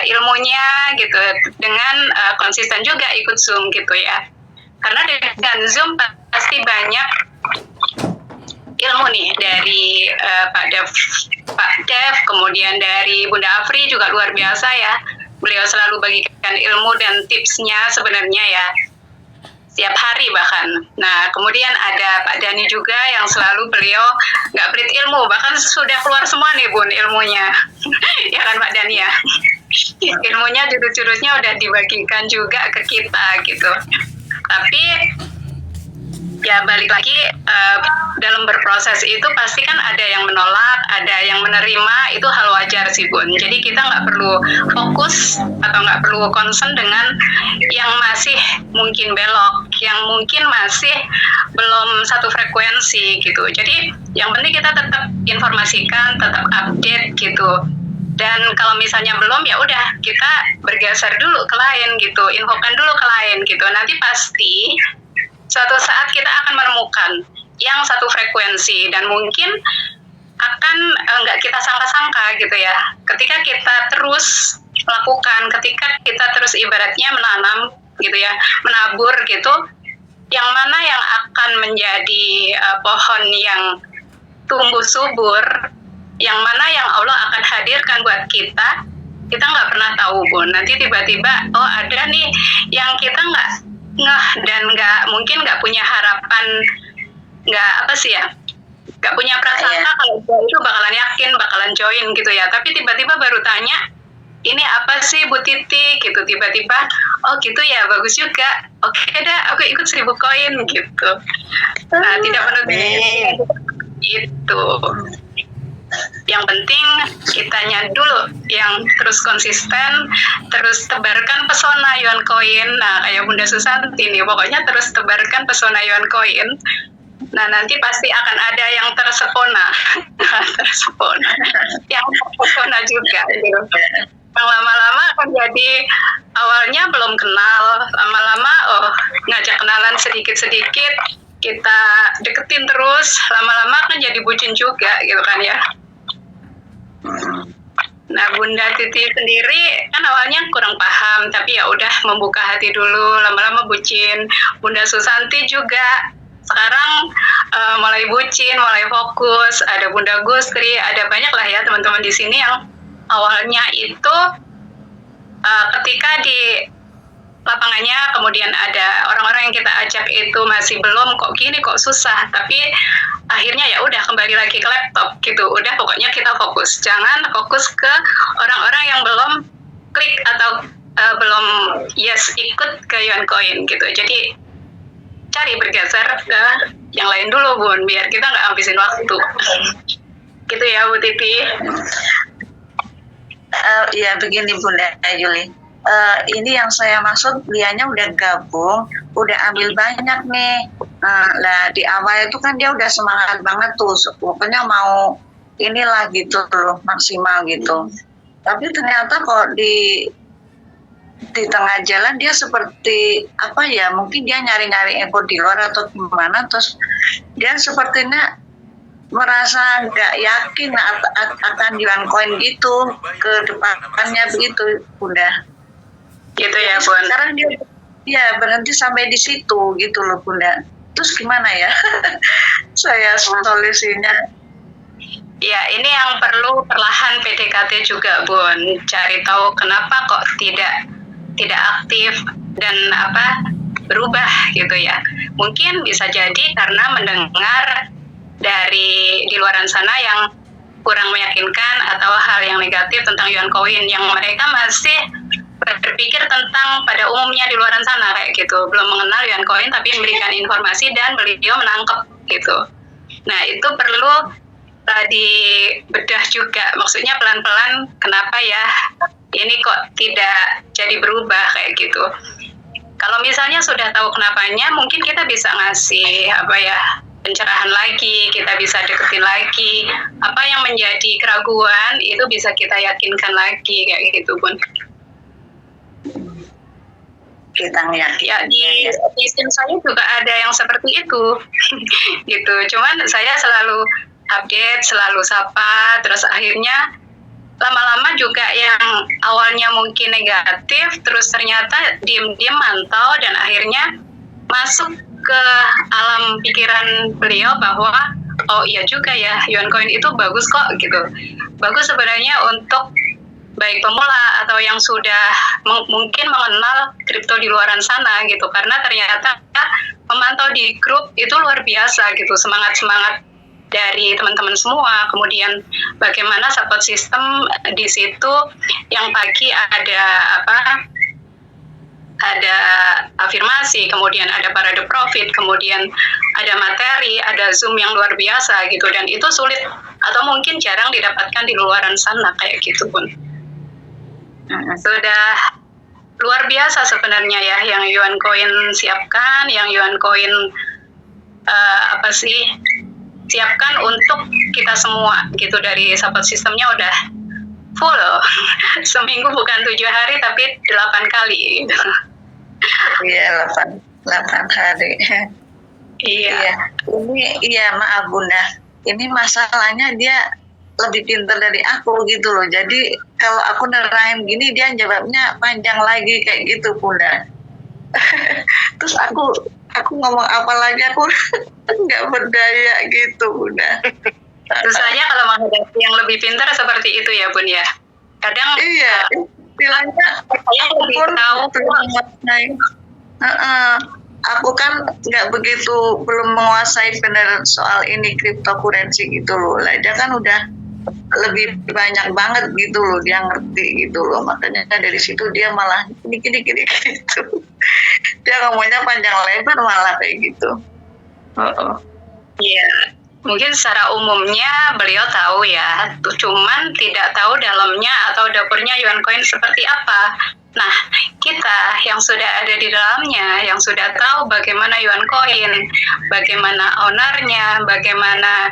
ilmunya gitu dengan konsisten juga ikut Zoom gitu ya. Karena dengan Zoom pasti banyak ilmu nih dari Pak Dev, kemudian dari Bunda Afri juga luar biasa ya. Beliau selalu bagikan ilmu dan tipsnya sebenarnya ya, setiap hari bahkan. Nah, kemudian ada Pak Dani juga yang selalu beliau nggak pelit ilmu, bahkan sudah keluar semua nih Bun ilmunya. Ya kan Pak Dani ya? Ilmunya jurus-jurusnya udah dibagikan juga ke kita gitu. Tapi ya balik lagi dalam berproses itu pasti kan ada yang menolak, ada yang menerima, itu hal wajar sih Bun. Jadi kita nggak perlu fokus atau nggak perlu concern dengan yang masih mungkin belok, yang mungkin masih belum satu frekuensi gitu. Jadi yang penting kita tetap informasikan, tetap update gitu. Dan kalau misalnya belum, ya udah kita bergeser dulu ke lain gitu, infokan dulu ke lain gitu. Nanti pasti suatu saat kita akan menemukan yang satu frekuensi dan mungkin akan nggak kita sangka-sangka gitu ya. Ketika kita terus melakukan, ketika kita terus ibaratnya menanam gitu ya, menabur gitu, yang mana yang akan menjadi pohon yang tumbuh subur, yang mana yang Allah akan hadirkan buat kita nggak pernah tahu Bun. Nanti tiba-tiba ada nih yang kita nggak ngeh dan mungkin nggak punya harapan, nggak punya prasangka kalau dia itu bakalan yakin, bakalan join gitu ya. Tapi tiba-tiba baru tanya, ini apa sih Bu Titi gitu, tiba-tiba gitu ya, bagus juga, oke dah aku ikut 1000 koin gitu. Nah, tidak menutup itu. Yang penting kitanya dulu yang terus konsisten, terus tebarkan pesona Yuancoin. Nah, kayak Bunda Susanti nih, pokoknya terus tebarkan pesona Yuancoin. Nah, nanti pasti akan ada yang tersepona, yang terpesona juga gitu. Yang lama-lama akan jadi, awalnya belum kenal, lama-lama ngajak kenalan sedikit-sedikit, kita deketin terus, lama-lama kan jadi bucin juga gitu kan ya. Nah, Bunda Titi sendiri kan awalnya kurang paham, tapi ya udah membuka hati dulu, lama-lama bucin. Bunda Susanti juga sekarang mulai bucin, mulai fokus. Ada Bunda Gustri, ada banyak lah ya teman-teman di sini yang awalnya itu ketika di lapangannya, kemudian ada orang-orang yang kita ajak itu masih belum, kok gini, kok susah, tapi akhirnya ya udah kembali lagi ke laptop gitu. Udah pokoknya kita fokus, jangan fokus ke orang-orang yang belum klik atau belum ikut ke Yuancoin gitu. Jadi cari bergeser ke yang lain dulu Bun, biar kita nggak habisin waktu. Gitu ya Bu Titi. Ya begini Bunda Yuli. Ini yang saya maksud, dianya udah gabung, udah ambil banyak nih. Lah di awal itu kan dia udah semangat banget tuh, pokoknya mau inilah gitu loh, maksimal gitu. Tapi ternyata kok di tengah jalan dia seperti apa ya, mungkin dia nyari-nyari ego di luar atau gimana, terus dia sepertinya merasa nggak yakin akan Yuan Coin gitu ke depannya begitu Bunda. Gitu ya Bun. Sekarang dia berhenti sampai di situ gitu loh Bunda. Terus gimana ya? Saya solusinya. Ya, ini yang perlu perlahan PDKT juga Bun. Cari tahu kenapa kok tidak aktif dan berubah gitu ya. Mungkin bisa jadi karena mendengar dari di luaran sana yang kurang meyakinkan atau hal yang negatif tentang Yuan Coin yang mereka masih berpikir tentang pada umumnya di luaran sana kayak gitu, belum mengenal Yuan Coin tapi memberikan informasi dan beliau menangkap gitu. Nah itu perlu dibedah juga, maksudnya pelan-pelan kenapa ya ini kok tidak jadi berubah kayak gitu. Kalau misalnya sudah tahu kenapanya, mungkin kita bisa ngasih pencerahan lagi, kita bisa deketin lagi apa yang menjadi keraguan itu bisa kita yakinkan lagi kayak gitu Bun. Kita yakin. Ya di tim saya juga ada yang seperti itu gitu, cuman saya selalu update, selalu sapa, terus akhirnya lama-lama juga yang awalnya mungkin negatif terus ternyata diem-diem mantau dan akhirnya masuk ke alam pikiran beliau bahwa oh iya juga ya Yuan Coin itu bagus kok gitu, bagus sebenarnya untuk baik pemula atau yang sudah mungkin mengenal kripto di luaran sana gitu, karena ternyata memantau di grup itu luar biasa gitu, semangat dari teman-teman semua. Kemudian bagaimana support system di situ, yang pagi ada ada afirmasi, kemudian ada parade profit, kemudian ada materi, ada Zoom yang luar biasa gitu, dan itu sulit atau mungkin jarang didapatkan di luaran sana kayak gitu Pun. Sudah luar biasa sebenarnya ya yang Yuan Coin siapkan, yang Yuan Coin siapkan untuk kita semua gitu, dari support sistemnya udah full seminggu bukan 7 hari tapi 8 kali gitu. Iya 8 hari. Iya. Ini maaf Bunda, ini masalahnya dia lebih pintar dari aku gitu loh, jadi kalau aku nerangin gini dia jawabnya panjang lagi kayak gitu Bunda. Terus aku ngomong apa lagi, aku nggak berdaya gitu Bunda. Susahnya kalau menghadapi yang lebih pintar seperti itu ya Bun ya. Kadang bilangnya saya lebih tahu. Aku kan nggak begitu, belum menguasai benar soal ini cryptocurrency gitu loh. Lah dia kan udah lebih banyak banget gitu loh, dia ngerti gitu loh. Makanya dari situ dia malah gini gitu. Dia ngomongnya panjang lebar malah kayak gitu. Iya, mungkin secara umumnya beliau tahu ya, cuman tidak tahu dalamnya atau dapurnya Yuan Coin seperti apa. Nah, kita yang sudah ada di dalamnya, yang sudah tahu bagaimana Yuan Coin, bagaimana ownernya, bagaimana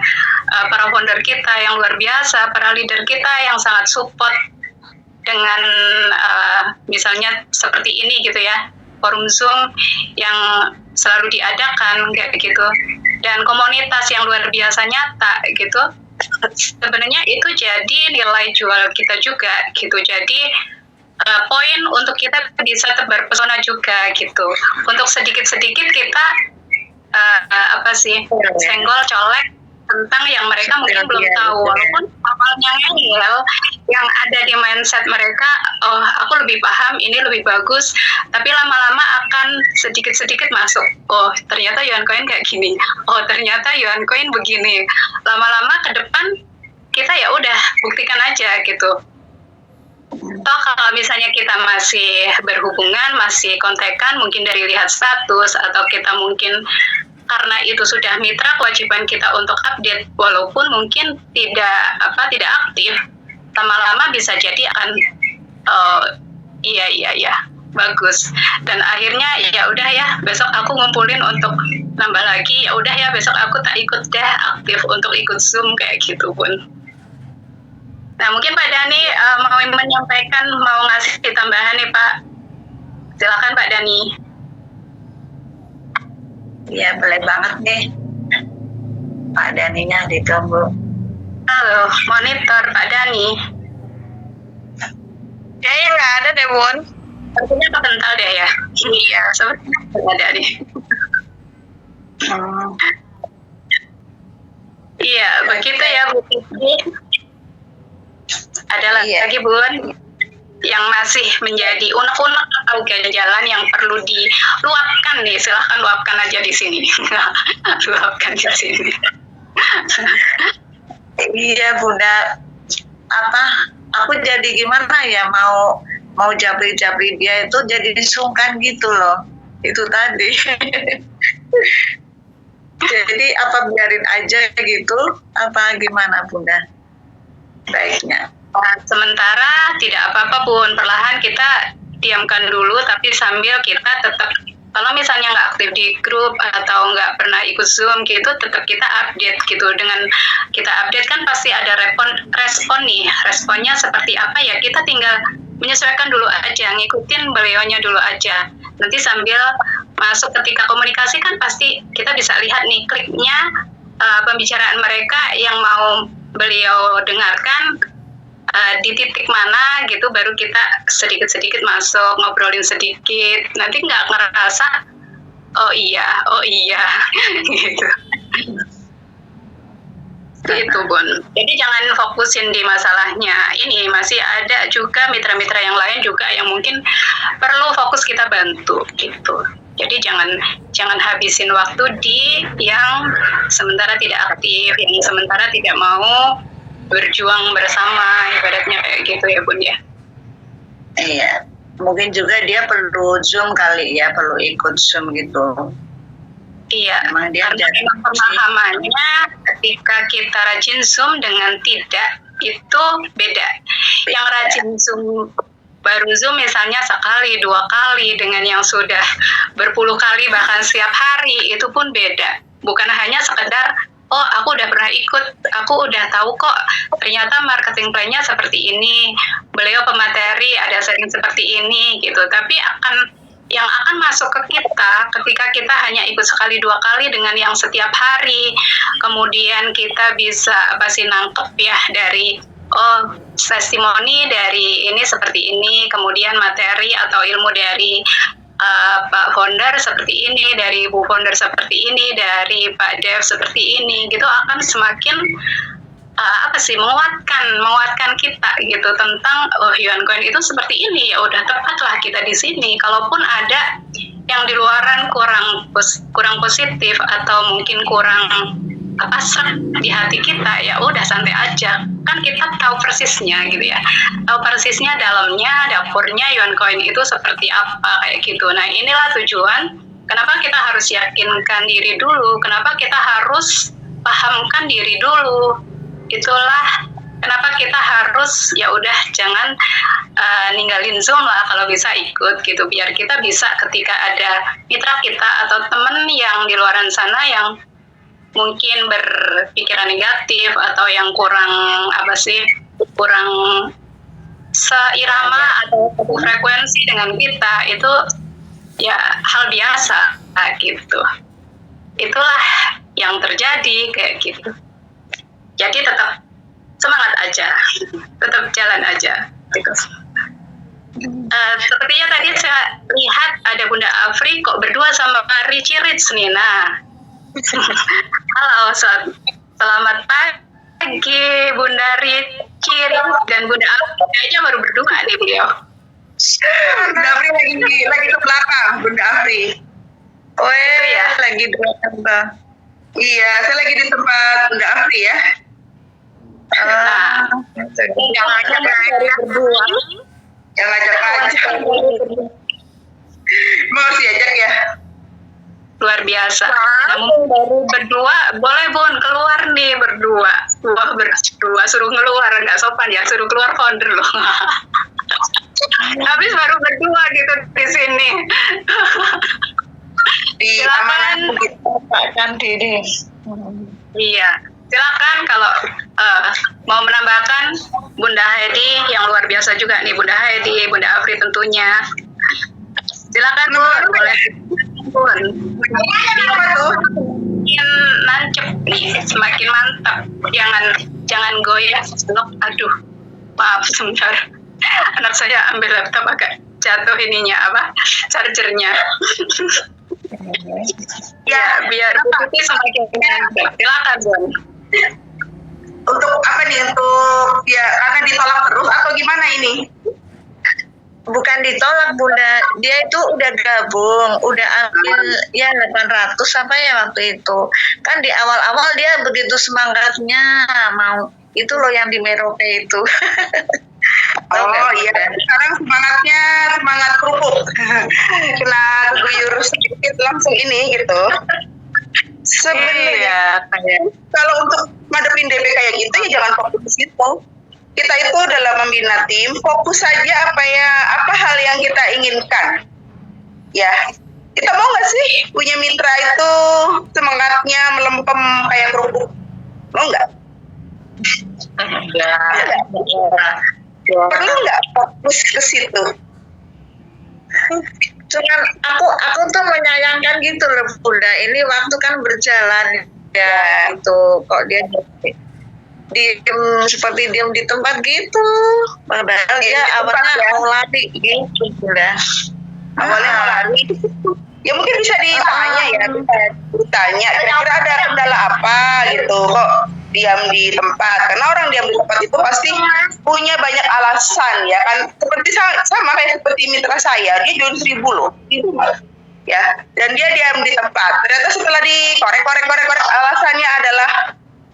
para founder kita yang luar biasa, para leader kita yang sangat support dengan misalnya seperti ini gitu ya, forum Zoom yang selalu diadakan kayak gitu, dan komunitas yang luar biasa nyata gitu. Sebenarnya itu jadi nilai jual kita juga gitu. Jadi poin untuk kita bisa berpesona juga gitu. Untuk sedikit-sedikit kita senggol colek tentang yang mereka mungkin belum tahu, walaupun awalnya ngeyel, yang ada di mindset mereka, oh aku lebih paham, ini lebih bagus, tapi lama-lama akan sedikit-sedikit masuk, oh ternyata Yuan Coin kayak gini, oh ternyata Yuan Coin begini, lama-lama ke depan kita ya udah buktikan aja gitu. Toh kalau misalnya kita masih berhubungan, masih kontekan, mungkin dari lihat status atau kita mungkin karena itu sudah mitra, kewajiban kita untuk update walaupun mungkin tidak aktif, lama-lama bisa jadi akan iya bagus, dan akhirnya ya udah ya besok aku ngumpulin untuk nambah lagi, ya udah ya besok aku tak ikut deh aktif untuk ikut Zoom kayak gitu pun. Nah mungkin Pak Dani mau menyampaikan, mau ngasih tambahan nih Pak, silakan Pak Dani. Iya, boleh banget nih. Pak Daninya ditunggu. Halo, monitor Pak Dani. Kayaknya nggak ada deh, Bun. Artinya kebental deh ya. Iya, sepertinya nggak ada deh. Iya, begitu ya Bu Kiki. Ada lagi Bun yang masih menjadi unek-unek atau ganjalan yang perlu diluapkan nih, silahkan luapkan aja di sini. Luapkan di sini. Iya Bunda, aku jadi gimana ya, mau jabri-jabri dia itu jadi sungkan gitu loh, itu tadi. Jadi apa biarin aja gitu, apa gimana Bunda baiknya? Sementara tidak apa-apa Bun, perlahan kita diamkan dulu, tapi sambil kita tetap, kalau misalnya nggak aktif di grup atau nggak pernah ikut Zoom gitu, tetap kita update gitu. Dengan kita update kan pasti ada respon nih, responnya seperti apa ya, kita tinggal menyesuaikan dulu aja, ngikutin beliaunya dulu aja. Nanti sambil masuk ketika komunikasi kan pasti kita bisa lihat nih kliknya, pembicaraan mereka yang mau beliau dengarkan di titik mana gitu, baru kita sedikit-sedikit masuk, ngobrolin sedikit, nanti nggak ngerasa oh iya gitu. Itu Bun. Jadi jangan fokusin di masalahnya ini, masih ada juga mitra-mitra yang lain juga yang mungkin perlu fokus kita bantu gitu. Jadi jangan habisin waktu di yang sementara tidak aktif, yang sementara tidak mau berjuang bersama, ibaratnya kayak gitu ya Bun ya. Iya, mungkin juga dia perlu Zoom kali ya, perlu ikut Zoom gitu. Iya, Emang dia karena memang pemahamannya ketika kita rajin Zoom dengan tidak itu beda. Yang rajin Zoom baru Zoom misalnya sekali, 2 kali, dengan yang sudah berpuluh kali bahkan setiap hari, itu pun beda. Bukan hanya sekedar oh aku udah pernah ikut, aku udah tahu kok ternyata marketing plan-nya seperti ini, beliau pemateri ada sharing seperti ini gitu, tapi yang akan masuk ke kita ketika kita hanya ikut sekali 2 kali dengan yang setiap hari, kemudian kita bisa nangkep ya dari testimoni dari ini seperti ini, kemudian materi atau ilmu dari Pak Founder seperti ini, dari Bu Founder seperti ini, dari Pak Dev seperti ini, gitu akan semakin menguatkan kita gitu tentang Yuancoin itu seperti ini, ya udah tepatlah kita di sini. Kalaupun ada yang di luaran kurang positif atau mungkin kurang serak di hati kita, ya udah santai aja, kan kita tahu persisnya gitu ya, tahu persisnya dalamnya, dapurnya Yuancoin itu seperti apa kayak gitu. Nah inilah tujuan kenapa kita harus yakinkan diri dulu, kenapa kita harus pahamkan diri dulu. Itulah kenapa kita harus ya udah jangan ninggalin Zoom lah, kalau bisa ikut gitu, biar kita bisa ketika ada mitra kita atau temen yang di luaran sana yang mungkin berpikiran negatif atau yang kurang seirama atau frekuensi dengan kita, itu ya hal biasa gitu. Itulah yang terjadi kayak gitu. Jadi tetap semangat aja, tetap jalan aja. Sepertinya tadi saya lihat ada Bunda Afri kok berdua sama Richie Rich nih. Nah, halo, selamat pagi Bunda Richie dan Bunda Afri, kayaknya baru berdua nih beliau. Bunda Afri lagi ke belakang, Bunda Afri. Oh Itu ya? Lagi di belakang. Iya, saya lagi di tempat Bunda Afri ya. Yang ngajak berdua. yang ngajak mau diajak ya. Luar biasa. Namun berdua, boleh Bun keluar nih berdua. Wah, berdua suruh keluar, nggak sopan ya, suruh keluar founder loh. Habis baru berdua gitu di sini. Silakan. Diamankan diri. Iya, silakan kalau mau menambahkan Bunda Heidi yang luar biasa juga nih, Bunda Heidi, Bunda Afri tentunya. Silakan Bun, boleh Bun. Semakin nancep nih, semakin mantap. Jangan goyah. Aduh, maaf sebentar. Anak saya ambil laptop agak jatuh ininya chargernya. Ya, biar ini semakin nancep. Silakan Bun. Untuk apa nih? Untuk ya karena ditolak terus atau gimana ini? Bukan ditolak Bunda, dia itu udah gabung, udah ambil ya 800 sampai ya waktu itu. Kan di awal-awal dia begitu semangatnya mau, itu loh yang di Merauke itu. Oh iya, sekarang semangat kerupuk. Kena guyur sedikit langsung ini gitu. Sebenarnya kalau untuk ngadepin DP kayak gitu ya jangan fokus di situ. Kita itu dalam membina tim, fokus saja apa hal yang kita inginkan. Ya, kita mau nggak sih punya mitra itu semangatnya melempem kayak kerupuk? Mau nggak? Perlu nggak fokus ke situ? Cuman aku tuh menyayangkan gitu loh Bunda. Ini waktu kan berjalan ya itu kok dia diem di tempat gitu. Padahal dia awalnya mau lari gitu Bunda. Awalnya mau lari. Ya mungkin bisa ditanya ya, ditanya kira-kira ada kendala apa gitu kok diam di tempat. Karena orang diam di tempat itu pasti punya banyak alasan ya kan. Sama kayak seperti mitra saya, dia join 1.000 loh di rumah. Ya, dan dia diam di tempat. Ternyata setelah dikorek alasannya adalah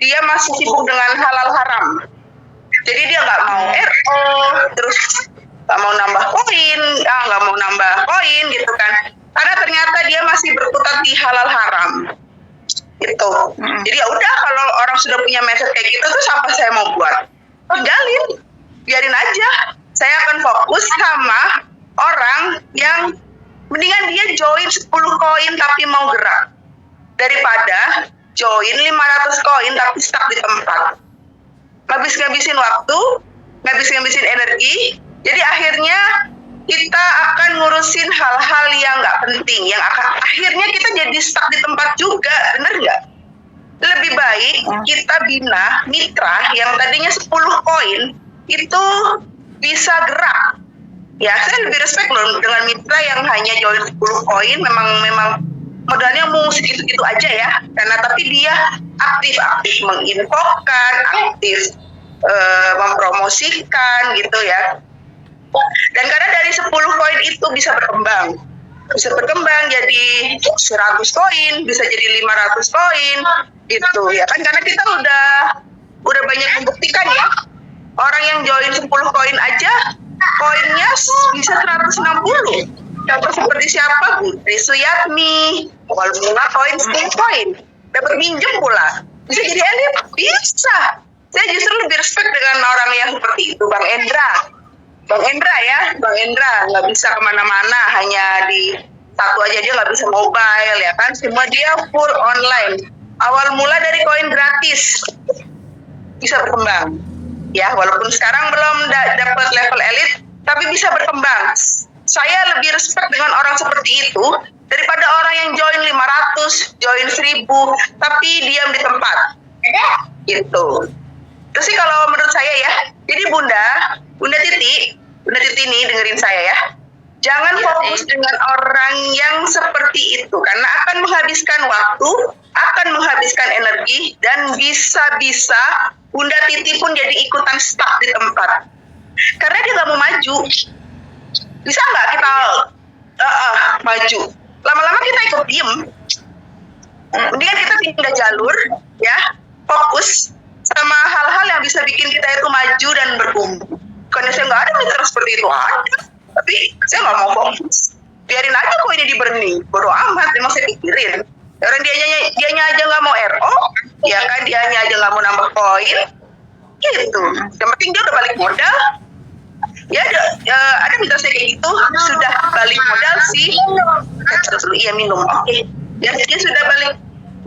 dia masih sibuk dengan halal haram. Jadi dia nggak mau RO, terus nggak mau nambah koin gitu kan. Karena ternyata dia masih berkutat di halal haram. Gitu. Jadi ya udah kalau orang sudah punya mindset kayak gitu terus apa saya mau buat? Tinggalin, biarin aja. Saya akan fokus sama orang yang mendingan dia join 10 koin tapi mau gerak daripada join 500 koin tapi stuck di tempat. Ngabisin waktu, ngabisin energi. Jadi akhirnya kita akan ngurusin hal-hal yang nggak penting, yang akhirnya kita jadi stuck di tempat juga, bener nggak? Lebih baik kita bina mitra yang tadinya 10 koin itu bisa gerak. Ya, saya lebih respect loh dengan mitra yang hanya join 10 koin, memang modalnya mau segitu-gitu aja ya, karena tapi dia aktif menginfokan, aktif mempromosikan gitu ya. Dan karena dari 10 koin itu bisa berkembang jadi 100 koin, bisa jadi 500 koin gitu ya kan, karena kita udah banyak membuktikan ya, orang yang join 10 koin aja koinnya bisa 160. Contoh seperti siapa? Bu Tri Suyatmi, awal mula koin 10 koin, dapat minjem pula, bisa jadi elit, bisa. Saya justru lebih respect dengan orang yang seperti itu. Bang Endra nggak bisa kemana-mana, hanya di satu aja, dia nggak bisa mobile ya kan, semua dia full online. Awal mula dari koin gratis bisa berkembang ya, walaupun sekarang belum dapat level elit tapi bisa berkembang. Saya lebih respect dengan orang seperti itu daripada orang yang join 500, join 1000 tapi diam di tempat gitu. Terus sih kalau menurut saya ya, jadi Bunda Titi nih dengerin saya ya, jangan fokus dengan orang yang seperti itu karena akan menghabiskan waktu, akan menghabiskan energi, dan bisa-bisa Bunda Titi pun jadi ikutan stuck di tempat karena dia nggak mau maju. Bisa nggak kita maju? Lama-lama kita ikut diem. Mendingan kita pindah jalur ya, fokus sama hal-hal yang bisa bikin kita itu maju dan bertumbuh. Bukannya saya nggak ada mitra seperti itu, ada. Tapi saya nggak mau fokus. Biarin aja kok ini di burning. Bodo amat, memang saya pikirin. Orang dianya aja nggak mau RO, ya kan, dianya aja nggak mau nambah koin, gitu. Yang penting dia udah balik modal. Ya ada mitra saya kayak gitu, sudah balik modal sih. Iya minum, oke. Ya dia sudah balik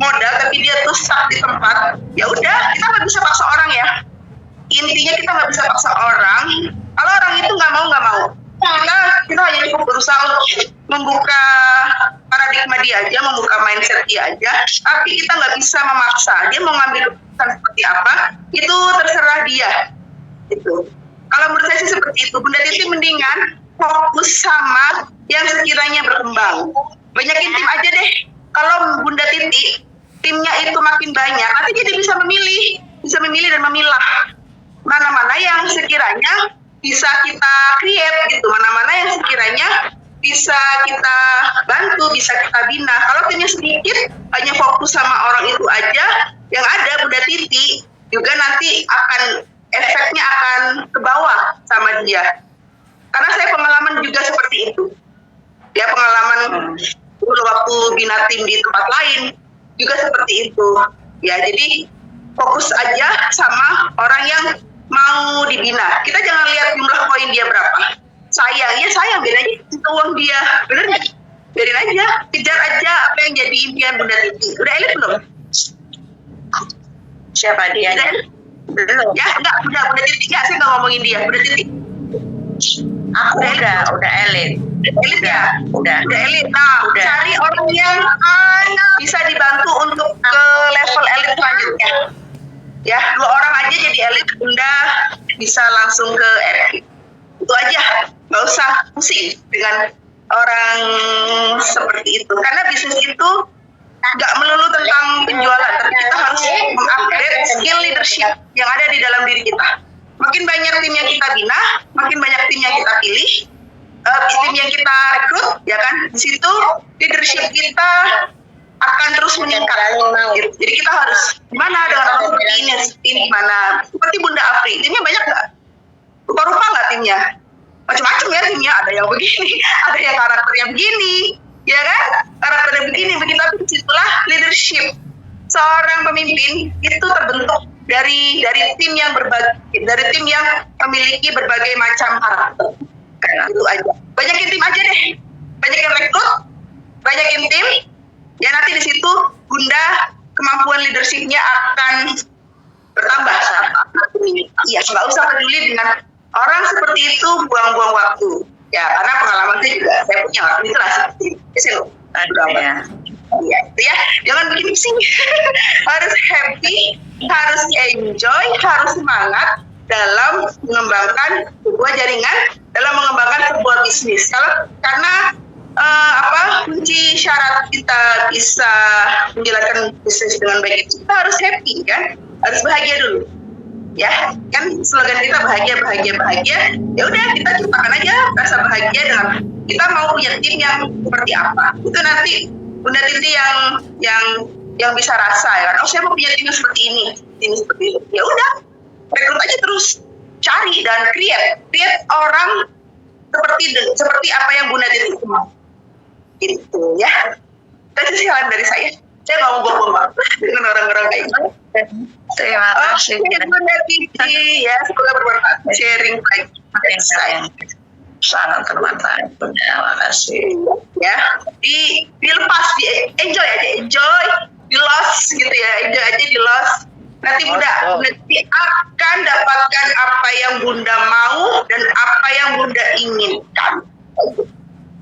modal, tapi dia tuh stuck di tempat. Ya udah, kita nggak bisa paksa orang ya. Intinya kita nggak bisa paksa orang. Kalau orang itu nggak mau. Kita hanya cukup berusaha untuk membuka paradigma dia aja, membuka mindset dia aja. Tapi kita nggak bisa memaksa. Dia mau ngambil keputusan seperti apa, itu terserah dia. Gitu. Kalau menurut saya sih seperti itu. Bunda Titi mendingan fokus sama yang sekiranya berkembang. Banyakin tim aja deh. Kalau Bunda Titi timnya itu makin banyak, nanti jadi bisa memilih dan memilah mana-mana yang sekiranya bisa kita create gitu, mana-mana yang sekiranya bisa kita bantu, bisa kita bina. Kalau timnya sedikit, hanya fokus sama orang itu aja, yang ada Bunda Titi juga nanti efeknya akan ke bawah sama dia. Karena saya pengalaman juga seperti itu. Ya, pengalaman dulu waktu bina tim di tempat lain juga seperti itu. Ya, jadi fokus aja sama orang yang mau dibina. Kita jangan lihat jumlah koin dia berapa. Sayang, biarin aja kita uang dia. Bener nggak? Biarin aja, kejar aja apa yang jadi impian Bunda Titi. Udah elit belum? Siapa dia? Belum. Ya, enggak, Bunda Titi. Enggak, saya nggak ngomongin dia. Bunda Titi. Aku udah elit. Elit ya? Udah Elit. Nah, cari orang yang bisa dibantu untuk ke level elit selanjutnya. Ya, 2 orang aja jadi elit, Bunda bisa langsung ke RI. Itu aja, nggak usah pusing dengan orang seperti itu. Karena bisnis itu nggak melulu tentang penjualan, tapi kita harus mengupgrade skill leadership yang ada di dalam diri kita. Makin banyak tim yang kita bina, makin banyak tim yang kita pilih, tim yang kita rekrut, ya kan, di situ leadership kita akan terus meningkat. Jadi kita harus gimana dengan orang seperti ini gimana? Seperti Bunda Afri, timnya banyak nggak? Rupa-rupa nggak timnya? Macam-macam ya timnya. Ada yang begini, ada yang karakternya begini, ya kan? Karakternya begini. Tapi disitulah leadership. Seorang pemimpin itu terbentuk dari tim yang memiliki berbagai macam karakter. Kayak itu aja. Banyakin tim aja deh. Banyakin rekrut, banyakin tim. Ya nanti di situ Bunda kemampuan leadershipnya akan bertambah. Iya, nggak usah peduli dengan orang seperti itu, buang-buang waktu. Ya, karena pengalaman saya juga, saya punya orang itu lah seperti itu. Iya, ya, jangan bikin pusing. Harus happy, harus enjoy, harus semangat dalam mengembangkan sebuah jaringan, dalam mengembangkan sebuah bisnis. Karena kunci syarat kita bisa menjalankan bisnis dengan baik itu kita harus happy kan, harus bahagia dulu. Ya, kan slogan kita bahagia. Ya udah, kita ciptakan aja rasa bahagia dengan kita mau punya tim yang seperti apa. Itu nanti Bunda Titi yang bisa rasa ya kan. Oh, saya mau punya tim seperti ini seperti itu. Ya udah, rekrut aja terus, cari dan create orang seperti apa yang Bunda Titi mau. Gitu ya. Itu sih saran dari saya. Saya nggak mau bohong dengan orang-orang kayak gitu. Terima kasih. Oke, Bunda Titi ya, semoga bermanfaat sharing lagi. Sangat bermanfaat, Bunda. Terima kasih. Ya, dilepas, enjoy aja, di loss gitu ya, enjoy aja di loss. Nanti Bunda Titi akan dapatkan apa yang Bunda mau dan apa yang Bunda inginkan.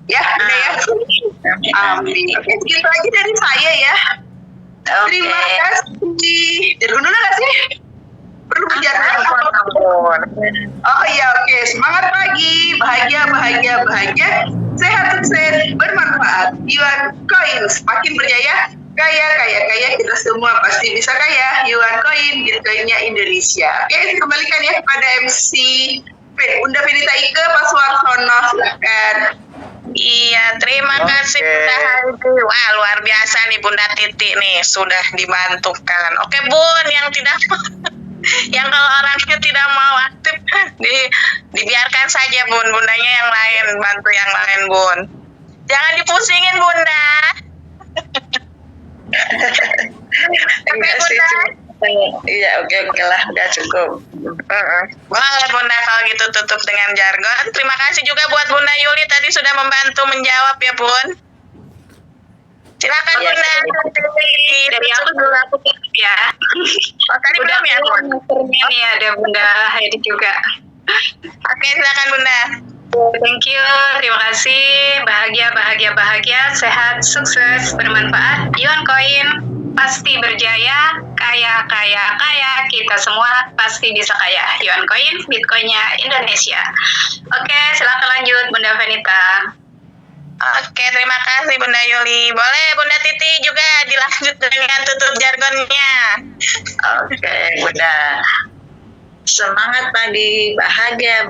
Ya, Bunda ya. Amin. Oke, segitu aja dari saya ya. Terima kasih. Jadi dulu nggak sih? Perlu bicara apa? Oh iya, oke. Semangat pagi, bahagia. Sehat, sukses, bermanfaat. Yuan Coin semakin berjaya, kaya. Kita semua pasti bisa kaya. Yuan Coin, Bitcoinnya Indonesia. Oke, kembalikan ya kepada MC Bunda Fenita Ike, Pak Suarsono, silahkan. Iya, terima kasih Bunda Heidi. Wah, luar biasa nih Bunda Titi nih, sudah dibantukan. Oke Bun, yang tidak Yang kalau orangnya tidak mau aktif, dibiarkan saja Bun. Bundanya yang lain, bantu yang lain Bun. Jangan dipusingin Bunda. Oke Enggak sih, Bunda. iya oke lah, udah cukup. Boleh Bunda kalau gitu tutup dengan jargon. Terima kasih juga buat Bunda Yuli tadi sudah membantu menjawab ya Bun. Silakan Iya, Bunda. Dari aku dulu aku tutup ya. Oh, tadi belum ya Bun? Ini ada Bunda Heidi juga. Oke silakan Bunda. Thank you, terima kasih. Bahagia, sehat, sukses, bermanfaat. Yuan Koin pasti berjaya, kaya. Kita semua pasti bisa kaya. Yuan Koin, Bitcoinnya Indonesia. Oke, silakan lanjut Bunda Venita. Oke, terima kasih Bunda Yuli. Boleh Bunda Titi juga dilanjut dengan tutup jargonnya. Oke, Bunda. Semangat pagi, bahagia,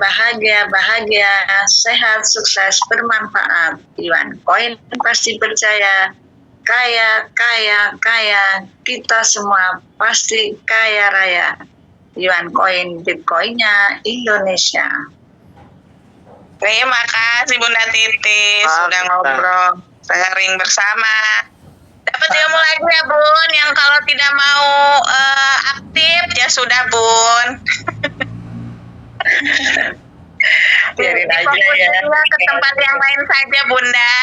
sehat, sukses, bermanfaat. Yuan Koin pasti percaya, kaya. Kita semua pasti kaya raya. Yuan Koin, Bitcoinnya Indonesia. Terima kasih Bunda Titi sudah ngobrol sharing bersama. Dapat ilmu lagi ya Bun, yang kalau tidak mau aktif ya sudah Bun. Biarin aja Difokus ya. juga ke tempat yang lain saja Bunda.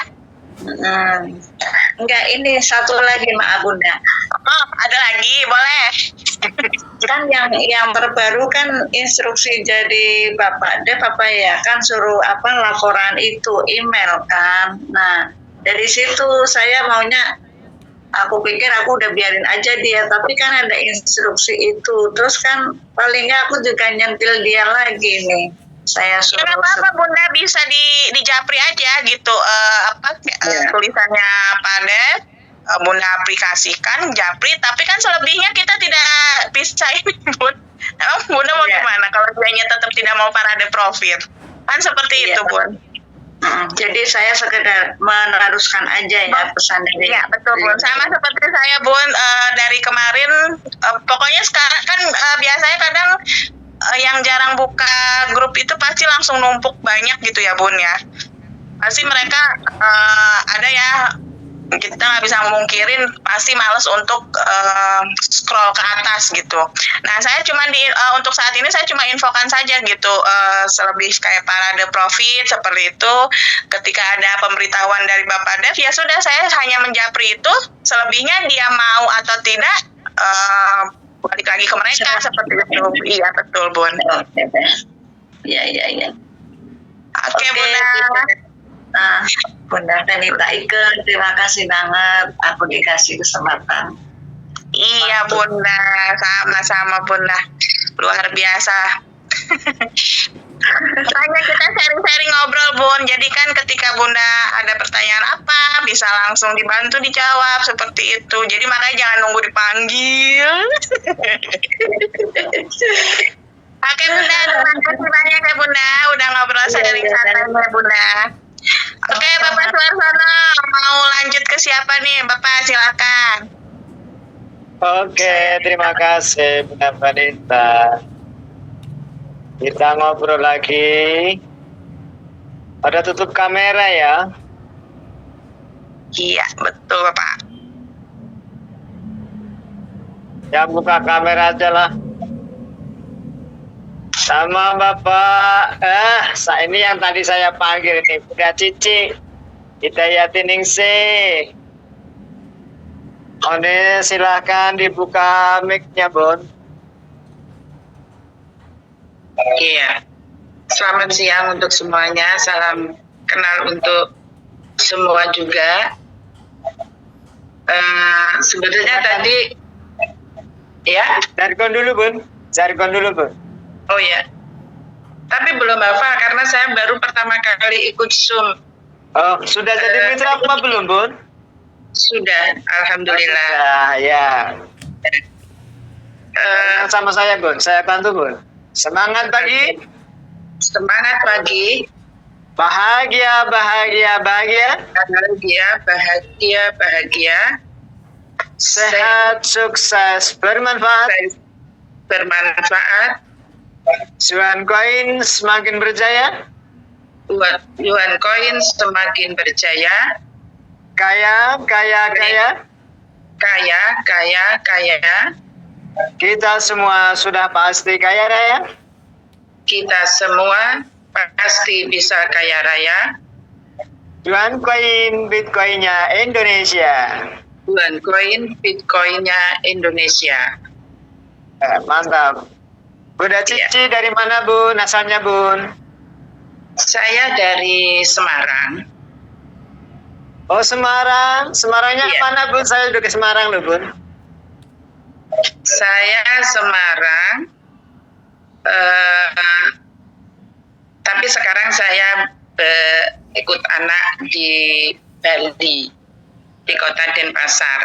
Enggak, ini satu lagi Maaf Bunda. Oh ada lagi, boleh. Kan yang terbaru kan instruksi jadi Bapak ya kan suruh laporan itu email kan. Nah dari situ saya maunya, aku pikir aku udah biarin aja dia, tapi kan ada instruksi itu, terus kan paling nggak aku juga nyentil dia lagi nih. Saya Ya suruh nggak apa-apa Bunda, bisa di japri aja gitu. Tulisannya pada Bunda aplikasikan japri, tapi kan selebihnya kita tidak bisa ini Bun. Emang Bunda mau gimana kalau dianya tetap tidak mau parade profil? Kan seperti itu Bun. Jadi saya sekedar meneruskan aja ya pesan dari. Iya betul Bun, sama seperti saya Bun, dari kemarin pokoknya sekarang kan biasanya kadang yang jarang buka grup itu pasti langsung numpuk banyak gitu ya Bun ya. Pasti mereka ada ya, kita nggak bisa memungkirin pasti males untuk scroll ke atas gitu. Nah saya cuma untuk saat ini saya cuma infokan saja gitu, selebih kayak parade profit seperti itu. Ketika ada pemberitahuan dari Bapak Dev ya sudah, saya hanya menjapri itu. Selebihnya dia mau atau tidak balik lagi ke mereka seperti itu. Iya betul Bun. Iya. Oke Bunda. Nah, Bunda Venita Ike, terima kasih banget aku dikasih kesempatan. Iya Bunda, sama-sama Bunda, luar biasa. Makanya kita sharing-sharing ngobrol Bun, jadi kan ketika Bunda ada pertanyaan apa bisa langsung dibantu dijawab seperti itu. Jadi makanya jangan nunggu dipanggil. Oke Bunda, terima kasih banyak ya Bunda udah ngobrol sharing santai ya Bunda. Oke Bapak Suarsono, mau lanjut ke siapa nih Bapak, silakan. Oke, terima kasih Bunda Vanita. Kita ngobrol lagi. Ada tutup kamera ya? Iya betul Bapak. Ya buka kamera aja lah. Sama Bapak, ini yang tadi saya panggil nih, Bunda Cici, Hidayati Ningsih. Oke, silahkan dibuka mic-nya, Bun. Iya, selamat siang untuk semuanya, salam kenal untuk semua juga. Sebenarnya tadi, ya? Jargon dulu, Bun. Oh ya, tapi belum hafal karena saya baru pertama kali ikut Zoom. Oh, sudah jadi mitra apa belum, Bun? Sudah, alhamdulillah. Ya. Sama saya, Bun. Saya bantu, Bun. Semangat pagi. Semangat pagi. Bahagia. Bahagia. Sehat, sukses, bermanfaat. bermanfaat, Yuan koin semakin berjaya, Yuan koin semakin berjaya, kaya. kaya. Kita semua sudah pasti kaya raya. Kita semua pasti bisa kaya raya. Yuan koin Bitcoinnya Indonesia. Yuan koin Bitcoinnya Indonesia. Mantap. Bunda Cici dari mana Bun? Asalnya Bun? Saya dari Semarang. Oh Semarang. Semarangnya Iya. mana Bun? Saya udah ke Semarang loh Bun. Saya Semarang. Tapi sekarang saya ikut anak di Bali, di kota Denpasar.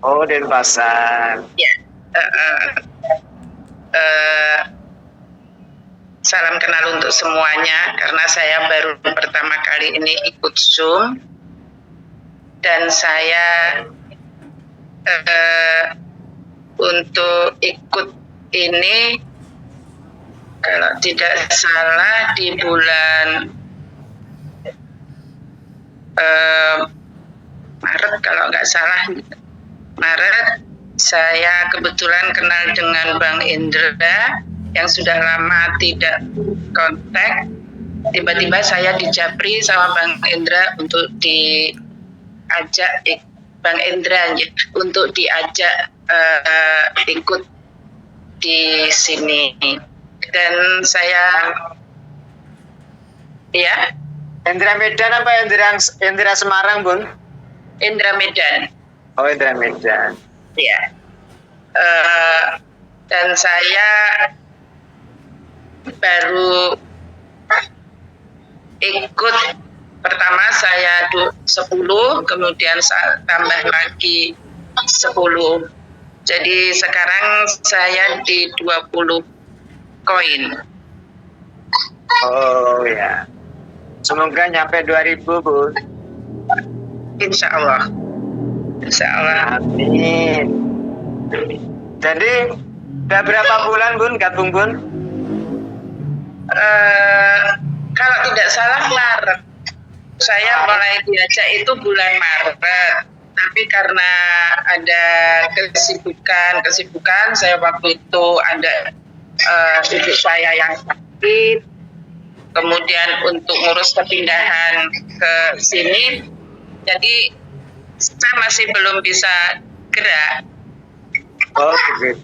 Oh Denpasar. Ya. Salam kenal untuk semuanya karena saya baru pertama kali ini ikut Zoom dan saya untuk ikut ini kalau tidak salah di bulan Maret, kalau nggak salah Maret, saya kebetulan kenal dengan Bang Indra yang sudah lama tidak kontak. Tiba-tiba saya dijapri sama Bang Indra untuk diajak Bang Indra untuk diajak ikut di sini. Dan saya ya Indra Medan apa Indra Semarang Bun? Indra Medan. Oh Indra Medan. Ya. Dan saya baru ikut pertama saya 10, kemudian tambah lagi 10. Jadi sekarang saya di 20 koin. Oh ya. Semoga nyampe 2000 Bun. Insya Allah. Insya Allah. Amin. Jadi udah berapa bulan Bun gabung Bun? Kalau tidak salah Maret. Saya mulai diajak itu bulan Maret. Tapi karena ada kesibukan, saya waktu itu ada ibu saya yang sakit. Kemudian untuk ngurus kepindahan ke sini, jadi saya masih belum bisa gerak. Oh gitu.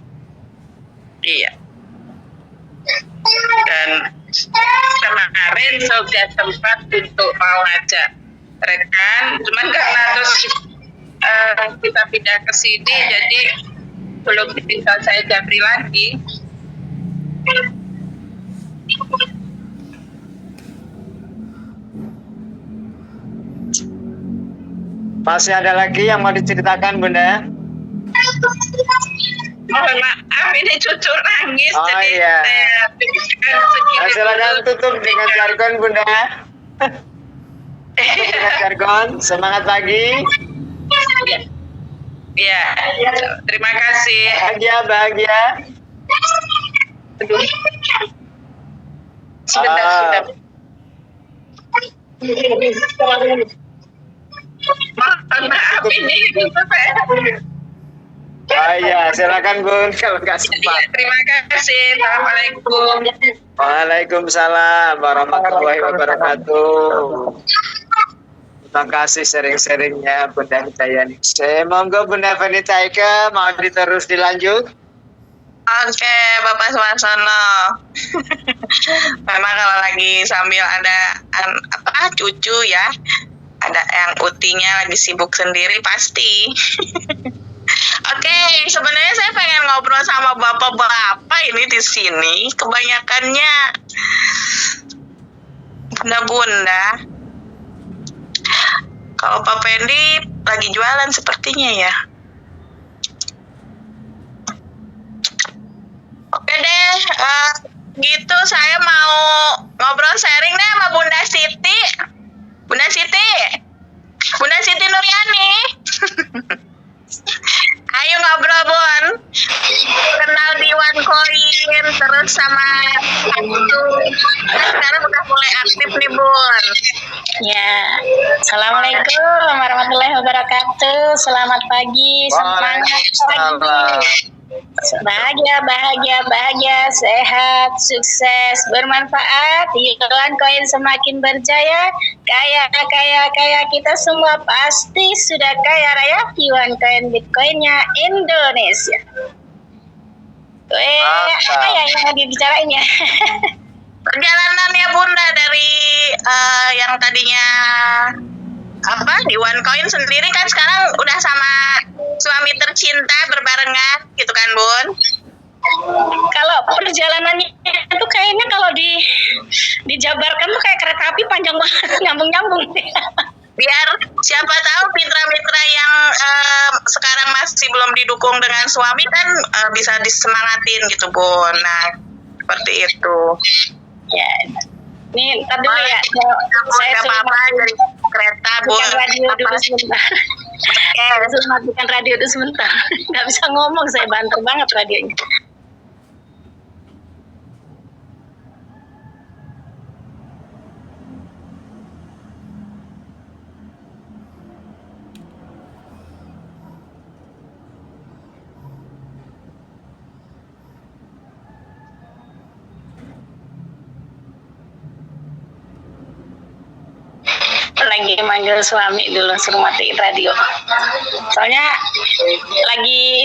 Iya. Dan kemarin sudah sempat untuk mau ngajak rekan, cuman karena terus kita pindah ke sini, jadi belum bisa saya japri lagi. Masih ada lagi yang mau diceritakan Bunda? Mohon maaf, ini cucu nangis, Oh, jadi iya. saya pikirkan segini Silakan dulu. tutup dengan jargon Bunda. Dengan jargon. Semangat pagi. Ya, terima kasih. Bahagia. Sebentar. Mohon maaf, ini Oh iya, silakan Bun kalau nggak Ya, sempat. terima kasih. Assalamualaikum. Waalaikumsalam warahmatullahi wabarakatuh. Terima kasih sharing-sharingnya Bunda Hidayani. Monggo Bunda Vanita Eka mau terus dilanjut. Oke, Bapak Suarsono. Memang kalau lagi sambil ada cucu ya, ada yang utinya lagi sibuk sendiri pasti. Oke, sebenarnya saya pengen ngobrol sama bapak-bapak ini di sini. Kebanyakannya bunda-bunda. Kalau Pak Pendi lagi jualan sepertinya ya. Oke deh, gitu saya mau ngobrol sharing deh sama Bunda Siti. Bunda Siti Nuryani. Ayo ngobrol Bun. Kenal di terus sama itu. Sekarang udah mulai aktif nih Bun. Ya, Assalamualaikum warahmatullahi wabarakatuh. Selamat pagi, semangat pagi. Bahagia, sehat, sukses, bermanfaat. Yuan Koin semakin berjaya, kaya. Kita semua pasti sudah kaya raya. Yuan Koin Bitcoinnya Indonesia. Apa ya yang dibicarain ya? Perjalanan ya Bunda dari yang tadinya di OneCoin sendiri kan sekarang udah sama suami tercinta berbarengan gitu kan Bun? Kalau perjalanannya itu kayaknya kalau dijabarkan tuh kayak kereta api panjang banget, nyambung. Biar siapa tahu mitra-mitra yang sekarang masih belum didukung dengan suami kan bisa disemangatin gitu Bun. Nah seperti itu. Ya, ini ntar dulu ya. Saya suruh dari kereta Bun. Radio dulu sebentar. Saya suruh matikan radio dulu sebentar. Nggak bisa ngomong, saya banter banget radionya. Lagi manggil suami dulu, suruh matiin radio. Soalnya lagi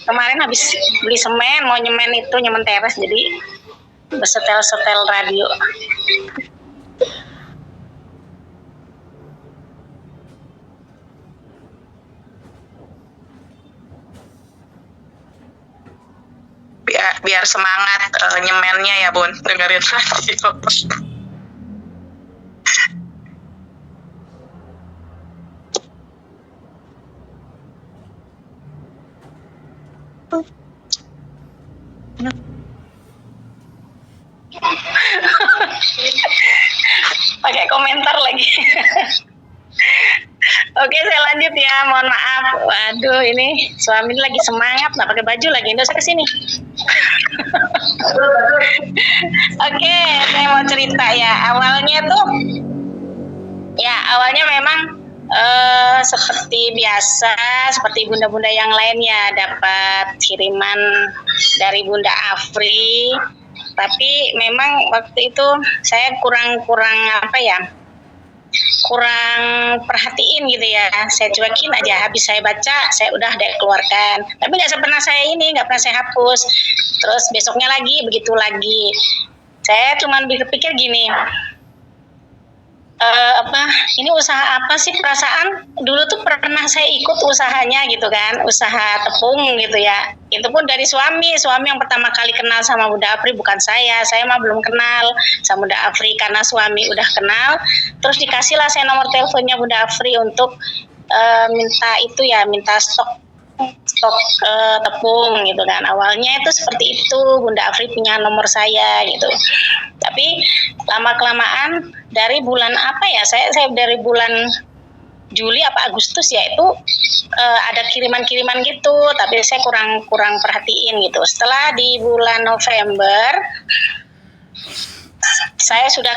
kemarin habis beli semen, mau nyemen teras, jadi bersetel radio. Biar semangat nyemennya ya Bun, dengerin radio. Pakai komentar lagi. Oke, saya lanjut ya. Mohon maaf. Waduh, ini suami lagi semangat, nggak pakai baju lagi. Nggak usah kesini. Oke, saya mau cerita ya. Awalnya memang seperti biasa, seperti bunda-bunda yang lainnya, dapat kiriman dari Bunda Afri. Tapi memang waktu itu saya kurang perhatiin gitu ya. Saya cuekin aja, habis saya baca saya udah keluarkan, tapi nggak pernah saya hapus. Terus besoknya lagi begitu lagi. Saya cuman pikir gini, ini usaha apa sih, perasaan dulu tuh pernah saya ikut usahanya gitu kan, usaha tepung gitu ya. Itu pun dari suami yang pertama kali kenal sama Bunda Afri, bukan saya mah belum kenal sama Bunda Afri, karena suami udah kenal. Terus dikasihlah saya nomor teleponnya Bunda Afri untuk minta stok tepung gitu kan. Awalnya itu seperti itu, Bunda Afri punya nomor saya gitu. Tapi lama kelamaan dari bulan saya dari bulan Juli apa Agustus ya, itu ada kiriman gitu, tapi saya kurang perhatiin gitu. Setelah di bulan November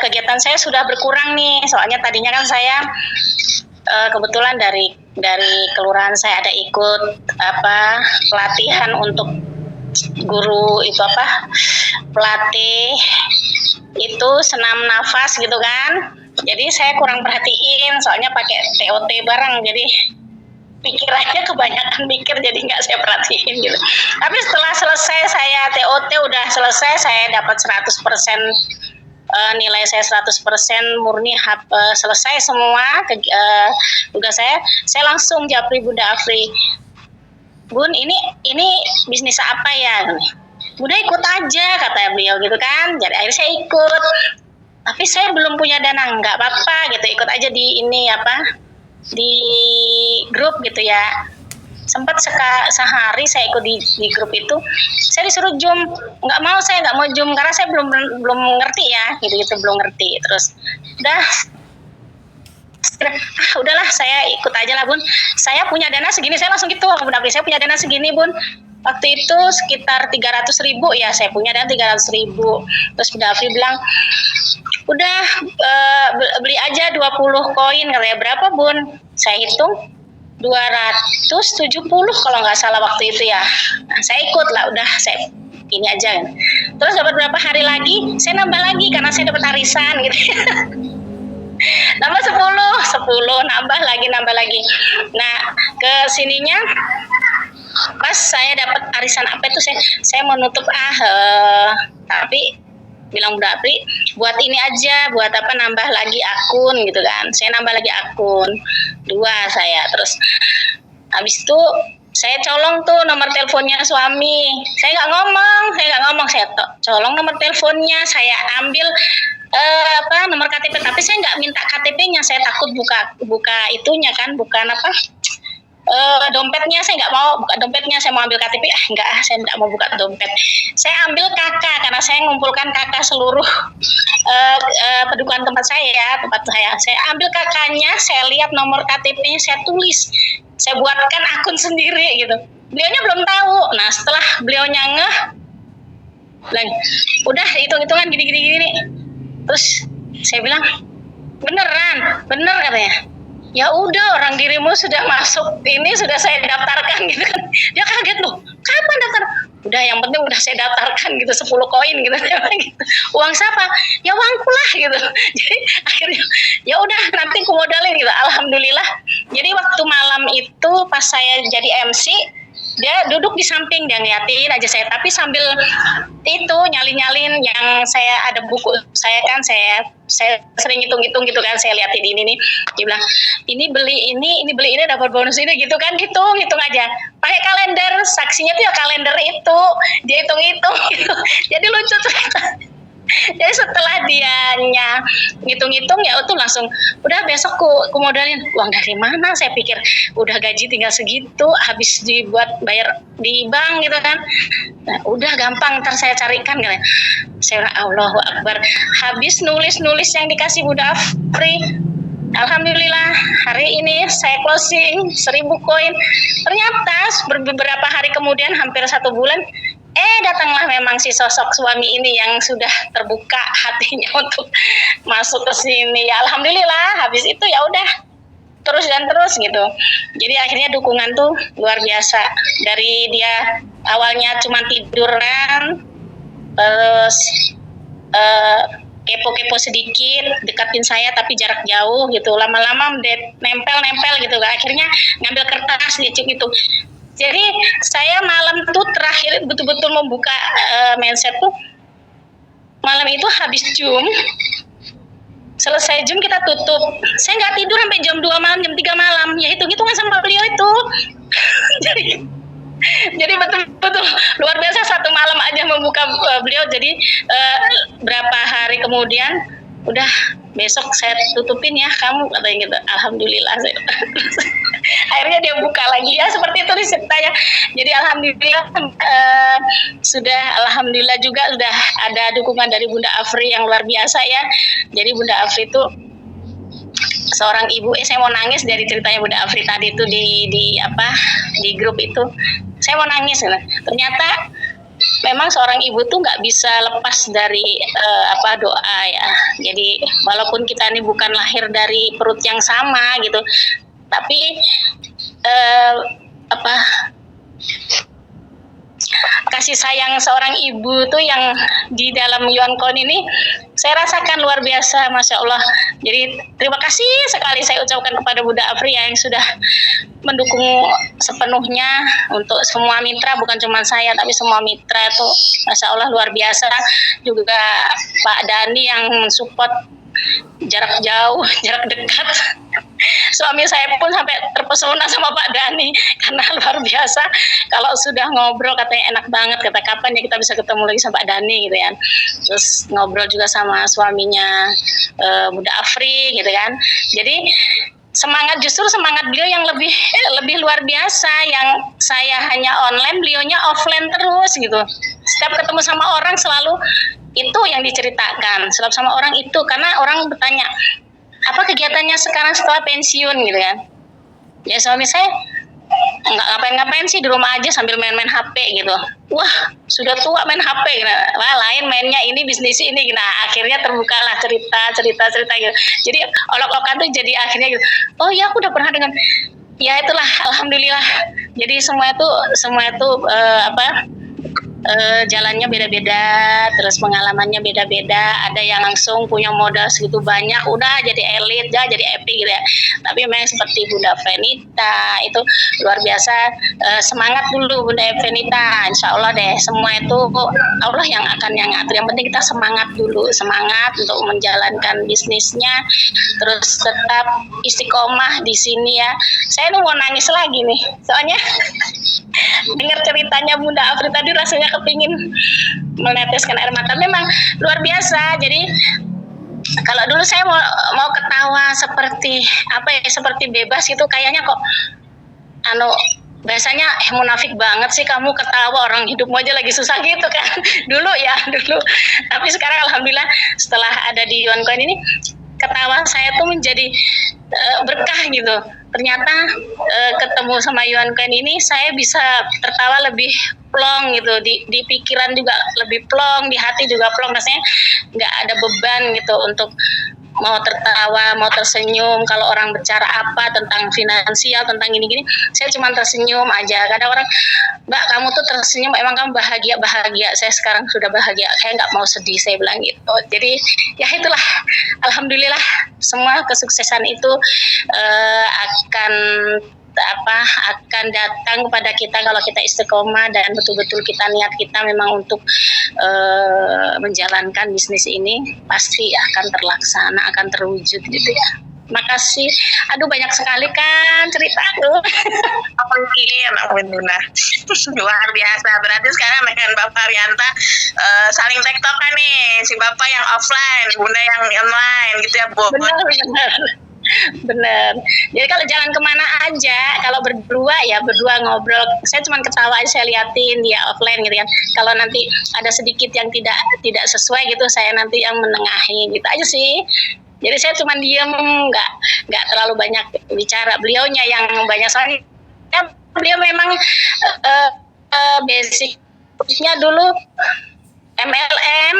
kegiatan saya sudah berkurang nih. Soalnya tadinya kan saya kebetulan dari kelurahan saya ada ikut pelatihan untuk guru pelatih itu senam nafas gitu kan. Jadi saya kurang perhatiin, soalnya pakai TOT bareng, jadi pikirannya kebanyakan mikir, jadi nggak saya perhatiin gitu. Tapi setelah selesai saya TOT udah selesai, saya dapat 100%, nilai saya 100% murni, selesai semua tugas saya langsung japri Bunda Afri, Bun, ini bisnis apa ya? Bunda ikut aja kata beliau gitu kan. Jadi akhirnya saya ikut, tapi saya belum punya dana. Nggak apa-apa gitu, ikut aja di di grup gitu ya. Sempat sehari saya ikut di grup itu, saya disuruh Zoom. Saya nggak mau Zoom karena saya belum ngerti ya, gitu belum ngerti. Terus udahlah saya ikut aja lah Bun, saya punya dana segini, saya langsung gitu, Bunda Afri, saya punya dana segini Bun, waktu itu sekitar 300.000 ya, saya punya dan 300.000. Terus Bunda Afri bilang, udah beli aja 20 koin. Katanya, berapa Bun? Saya hitung 270 kalau nggak salah waktu itu ya. Nah, saya ikut lah, udah saya ini aja. Terus dapat berapa hari lagi, saya nambah lagi karena saya dapat arisan gitu. Nambah 10, nambah lagi. Nah, ke sininya pas saya dapat arisan apa itu, saya mau nutup tapi bilang Bunda Apri, buat ini aja, buat apa, nambah lagi akun gitu kan. Saya nambah lagi akun 2 saya. Terus habis itu saya colong tuh nomor teleponnya suami. Saya nggak ngomong, saya colong nomor teleponnya, saya ambil nomor KTP, tapi saya nggak minta KTP-nya, saya takut buka itunya kan, bukan apa, dompetnya. Saya nggak mau buka dompetnya, saya mau ambil KTP. Saya nggak mau buka dompet. Saya ambil kakak, karena saya ngumpulkan kakak seluruh pedukuhan tempat saya. Saya ambil kakaknya, saya lihat nomor KTP-nya, saya tulis, saya buatkan akun sendiri gitu. Beliaunya belum tahu. Nah, setelah beliaunya ngeh, bilang, udah hitung-hitungan gini. Terus saya bilang, bener katanya. Ya udah, orang dirimu sudah masuk, ini sudah saya daftarkan gitu kan. Dia kaget, loh, kapan daftar? Udah, yang penting udah saya daftarkan gitu, 10 koin gitu. Uang siapa? Ya uangku lah gitu. Jadi akhirnya ya udah, nanti aku modalin gitu. Alhamdulillah. Jadi waktu malam itu pas saya jadi MC, dia duduk di samping, dia ngeliatin aja saya, tapi sambil itu nyalin yang saya ada buku saya kan, saya sering hitung-hitung gitu kan, saya liatin ini nih. Dia bilang, ini beli ini dapat bonus ini gitu kan, hitung aja pakai kalender, saksinya tuh ya kalender itu, dia hitung-hitung gitu. Jadi lucu cerita. Jadi setelah dianya ngitung-ngitung, ya itu langsung, udah besok ku modalin. Uang dari mana? Saya pikir udah gaji tinggal segitu, habis dibuat bayar di bank gitu kan. Nah, udah gampang, ntar saya carikan kan. Saya bilang, Allahu Akbar. Habis nulis yang dikasih Bunda Afri, alhamdulillah hari ini saya closing 1000 koin. Ternyata beberapa hari kemudian, hampir 1 bulan, datanglah memang si sosok suami ini yang sudah terbuka hatinya untuk masuk ke sini. Ya alhamdulillah, habis itu ya udah terus gitu. Jadi akhirnya dukungan tuh luar biasa. Dari dia awalnya cuma tiduran, terus kepo-kepo sedikit, dekatin saya tapi jarak jauh gitu. Lama-lama nempel gitu. Akhirnya ngambil kertas, dia gitu. Jadi saya malam tuh terakhir betul-betul membuka mindset tuh malam itu habis Zoom. Selesai Zoom kita tutup. Saya nggak tidur sampai jam 2 malam, jam 3 malam. Ya hitung-hitungan sama beliau itu. Jadi betul-betul luar biasa, 1 malam aja membuka beliau. Jadi berapa hari kemudian, udah besok saya tutupin ya kamu, katanya gitu. Alhamdulillah. Akhirnya dia buka lagi ya, seperti itu ceritanya. Jadi alhamdulillah alhamdulillah juga sudah ada dukungan dari Bunda Afri yang luar biasa ya. Jadi Bunda Afri itu seorang ibu, saya mau nangis dari ceritanya Bunda Afri tadi itu di grup itu. Saya mau nangis. Ternyata memang seorang ibu tuh nggak bisa lepas dari doa ya. Jadi walaupun kita ini bukan lahir dari perut yang sama gitu, tapi kasih sayang seorang ibu tuh yang di dalam Yuankon ini saya rasakan luar biasa, Masya Allah. Jadi terima kasih sekali saya ucapkan kepada Bunda Afri yang sudah mendukung sepenuhnya untuk semua mitra, bukan cuma saya tapi semua mitra tuh Masya Allah luar biasa. Juga Pak Dani yang mensupport jarak jauh, jarak dekat. Suami saya pun sampai terpesona sama Pak Dani karena luar biasa. Kalau sudah ngobrol katanya enak banget, kata kapan ya kita bisa ketemu lagi sama Pak Dani gitu ya. Terus ngobrol juga sama suaminya Bunda Afri gitu kan. Jadi justru semangat beliau yang lebih luar biasa. Yang saya hanya online, beliaunya offline terus gitu. Setiap ketemu sama orang selalu itu yang diceritakan, selalu sama orang itu, karena orang bertanya apa kegiatannya sekarang setelah pensiun gitu kan. Ya suami saya nggak ngapain-ngapain sih, di rumah aja sambil main-main HP gitu. Wah, sudah tua main HP. Wah, lain mainnya ini bisnis ini. Nah, akhirnya terbukalah cerita gitu. Jadi olok-olokan tuh jadi akhirnya gitu. Oh iya, aku udah pernah dengan, ya itulah, alhamdulillah. Jadi semua itu jalannya beda-beda, terus pengalamannya beda-beda. Ada yang langsung punya modal segitu banyak, udah jadi elit, jadi epic gitu ya. Tapi memang seperti Bunda Venita itu luar biasa. Semangat dulu Bunda Venita, insya Allah deh semua itu Allah yang akan ngatur. Yang penting kita semangat dulu, semangat untuk menjalankan bisnisnya, terus tetap istiqomah di sini ya. Saya tuh mau nangis lagi nih, soalnya dengar ceritanya Bunda Afri tadi rasanya kepingin meneteskan air mata. Memang luar biasa. Jadi kalau dulu saya mau ketawa seperti seperti bebas gitu, kayaknya kok biasanya munafik banget sih kamu ketawa, orang hidupmu aja lagi susah gitu kan. dulu. Tapi sekarang alhamdulillah setelah ada di OneCoin ini, ketawa saya tuh menjadi berkah gitu. Ternyata ketemu sama OneCoin ini saya bisa tertawa lebih plong gitu, di pikiran juga lebih plong, di hati juga plong, rasanya nggak ada beban gitu untuk mau tertawa, mau tersenyum. Kalau orang bicara apa tentang finansial, tentang gini-gini, saya cuma tersenyum aja. Kadang orang, Mbak kamu tuh tersenyum, emang kamu bahagia. Saya sekarang sudah bahagia, saya nggak mau sedih, saya bilang gitu. Jadi ya itulah, alhamdulillah semua kesuksesan itu akan datang kepada kita kalau kita istiqomah dan betul-betul kita niat kita memang untuk menjalankan bisnis ini, pasti akan terlaksana, akan terwujud gitu ya. Makasih. Aduh banyak sekali kan cerita tuh. Amin Bunda. Luar biasa. Berarti sekarang dengan Bapak Arianta saling tektokan nih, si Bapak yang offline, Bunda yang online gitu ya Bu. Bener. Jadi kalau jalan kemana aja, kalau berdua ngobrol, saya cuma ketawa aja, saya liatin dia offline gitu kan. Kalau nanti ada sedikit yang tidak sesuai gitu, saya nanti yang menengahi gitu aja sih. Jadi saya cuma diem, nggak terlalu banyak bicara. Beliaunya yang banyak, soalnya beliau memang basicnya dulu MLM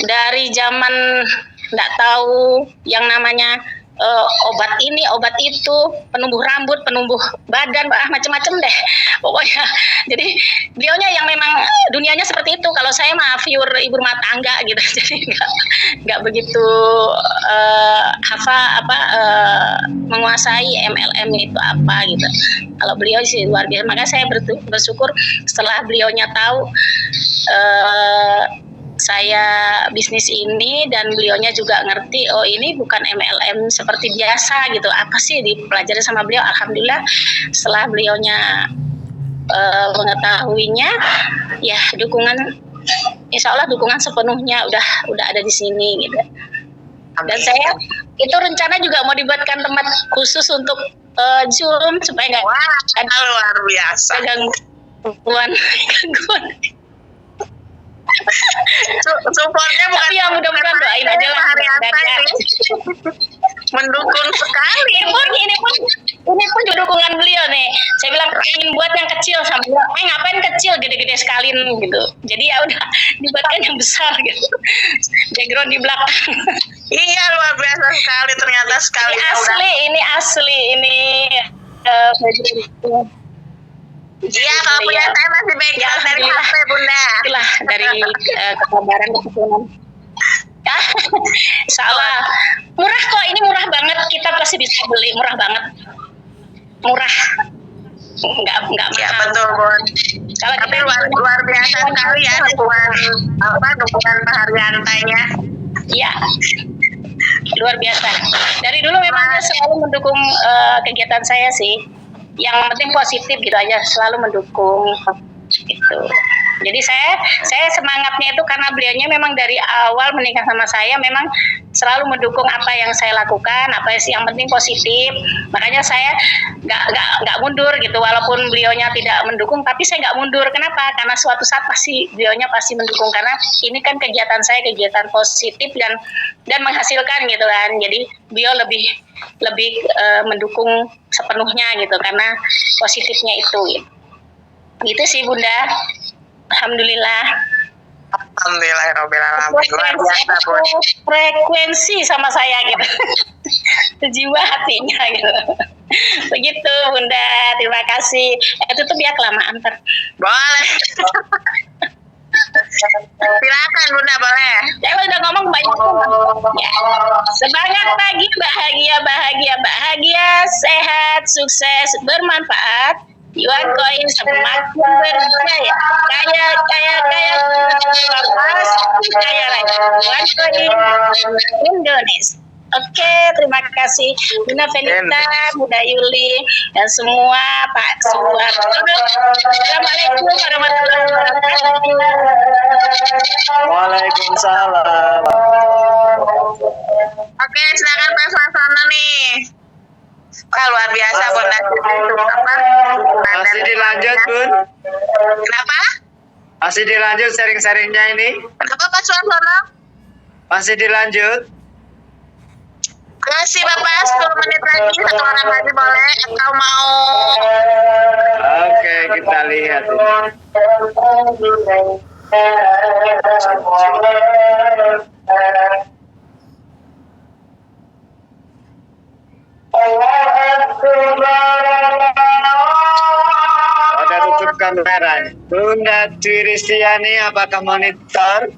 dari zaman nggak tahu yang namanya obat ini, obat itu, penumbuh rambut, penumbuh badan, macam-macam deh pokoknya. Jadi beliaunya yang memang dunianya seperti itu. Kalau saya mah pure ibu rumah tangga gitu, jadi nggak begitu menguasai MLM itu apa gitu. Kalau beliau sih luar biasa. Makanya saya bersyukur setelah beliaunya tahu saya bisnis ini, dan beliaunya juga ngerti, oh ini bukan MLM seperti biasa gitu, apa sih dipelajari sama beliau. Alhamdulillah setelah beliaunya mengetahuinya, ya insya Allah dukungan sepenuhnya udah ada di sini gitu. Dan saya itu rencana juga mau dibuatkan tempat khusus untuk Zoom supaya nggak luar biasa gangguan. Supportnya bukan. Tapi ya mudah-mudahan doain aja lah mendukung sekali. Ini pun dukungan beliau nih. Saya bilang ingin buat yang kecil sama beliau. Ngapain kecil, gede-gede sekalian gitu. Jadi ya udah dibuatkan yang besar gitu. Background di belakang. Iya luar biasa sekali ternyata sekali. Ini asli ini. Iya, kalau punya saya masih bengkel dari HP Bunda. Itulah dari kesabaran kesukunan. Salah. Murah kok, ini murah banget. Kita pasti bisa beli, murah banget. Murah. Enggak mahal. Ya betul, Bun. Tapi luar biasa sekali ya dukungan Pak Haryantanya. Iya. Luar biasa. Dari dulu memang dia selalu mendukung kegiatan saya sih. Yang penting positif gitu aja, selalu mendukung gitu. Jadi saya semangatnya itu karena beliaunya memang dari awal menikah sama saya memang selalu mendukung apa yang saya lakukan, apa yang penting positif. Makanya saya nggak mundur gitu, walaupun beliaunya tidak mendukung, tapi saya nggak mundur. Kenapa? Karena suatu saat pasti beliaunya pasti mendukung, karena ini kan kegiatan saya kegiatan positif dan menghasilkan gitu kan. Jadi beliau lebih mendukung sepenuhnya gitu karena positifnya itu gitu. Gitu sih Bunda. Alhamdulillah. Alhamdulillahirobbilalamin. Luar biasa, Bun. Frekuensi sama saya gitu. Jiwa hatinya gitu. Begitu Bunda, terima kasih. Tutup ya kelamaan ntar. Boleh. Silakan Bunda, boleh. Saya udah ngomong banyak ya. Semangat pagi, bahagia, sehat, sukses, bermanfaat. Yuan Koin semakin berjaya, kaya lagi. Yuan Koin Indonesia. Oke, terima kasih Bunda Venita, Bunda Yuli, dan semua Pak Suwarto. Assalamualaikum warahmatullahi wabarakatuh. Waalaikumsalam. Oke, silakan Pak Suwarto nih. Wah, luar biasa Bunda. Masih dilanjut Bun? Kenapa? Masih dilanjut sharing-sharingnya ini? Kenapa Pak Suwarto? Masih dilanjut? Kasih Bapak 10 menit lagi, 1 orang lagi boleh atau mau? Oke, kita lihat. Ada tutup kamera. Bunda Dwi Ristiani, apakah monitor?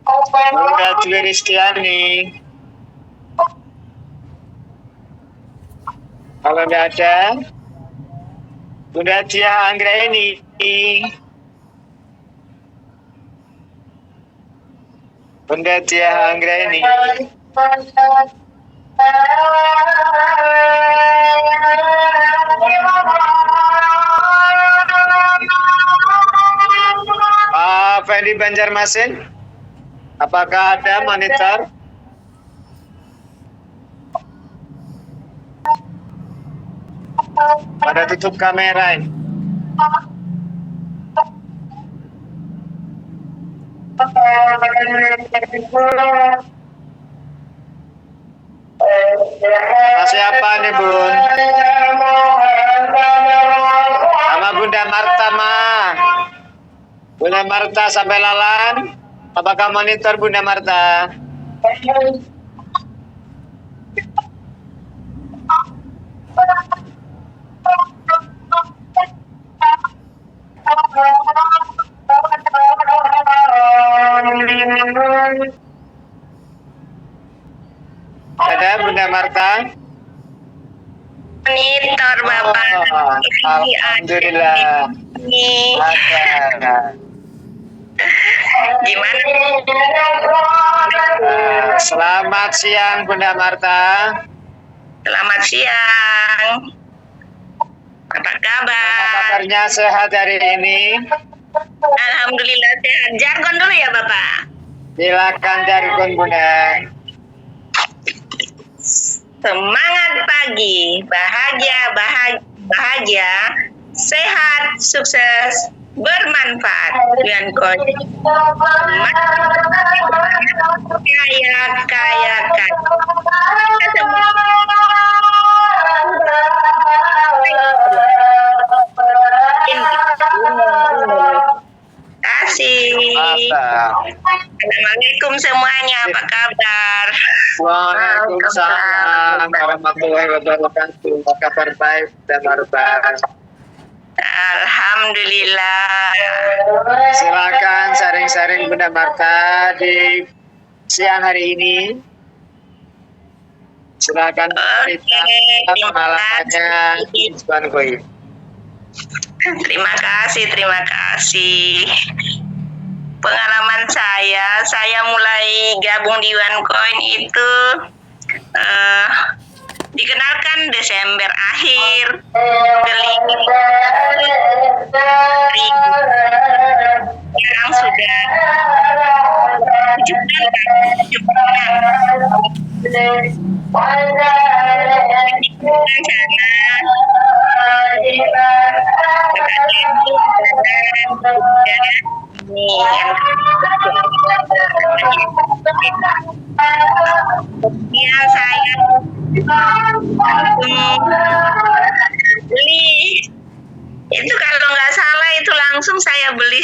Bunda Dwi Ristiani. Kalau tidak ada, Bunda Dia Anggraini. Bunda Dia Anggraini. Pak Fendi Banjarmasin, apakah ada monitor? Pada tutup kamera ini. Masih apa nih Bun? Sama Bunda Marta mah. Bunda Marta sampai lalan. Apakah monitor Bunda Marta? Ada Bunda Marta? Monitor Bapak. Alhamdulillah. Ada. Gimana? Selamat siang Bunda Marta. Selamat siang. Apa kabar? Kabarnya sehat hari ini? Alhamdulillah sehat. Jargon dulu ya Bapak. Silakan jargon Bunda. Semangat pagi, bahagia, sehat, sukses, bermanfaat. Yuan Koin. Kaya. Kasih. Assalamualaikum semuanya, apa kabar? Waalaikumsalam warahmatullahi wabarakatuh. Kabar baik Bunda Marta. Alhamdulillah. Silakan sharing-sharing Bunda Marta di siang hari ini. Silakan cerita pengalamannya Yuan Koin. Terima kasih. Pengalaman saya mulai gabung di Yuan Koin itu dikenalkan Desember akhir beli yang sudah 7 ya saya beli itu, kalau nggak salah itu langsung saya beli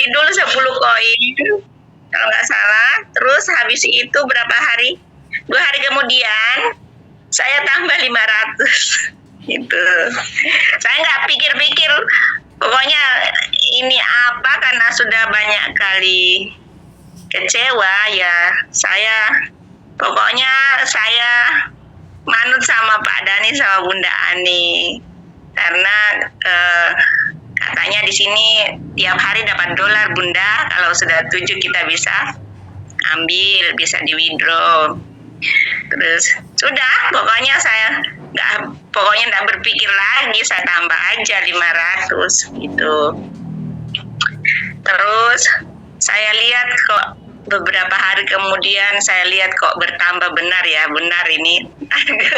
dulu 10 koin kalau nggak salah. Terus habis itu berapa hari, 2 hari kemudian saya tambah 500 gitu. Saya nggak pikir-pikir, pokoknya ini apa, karena sudah banyak kali kecewa ya. Pokoknya saya manut sama Pak Dani sama Bunda Ani, karena katanya di sini tiap hari dapat dolar Bunda, kalau sudah 7 kita bisa ambil, bisa di withdraw. Terus sudah, pokoknya saya nggak berpikir lagi, saya tambah aja 500 gitu. Terus saya lihat kok beberapa hari kemudian saya lihat kok bertambah, benar ini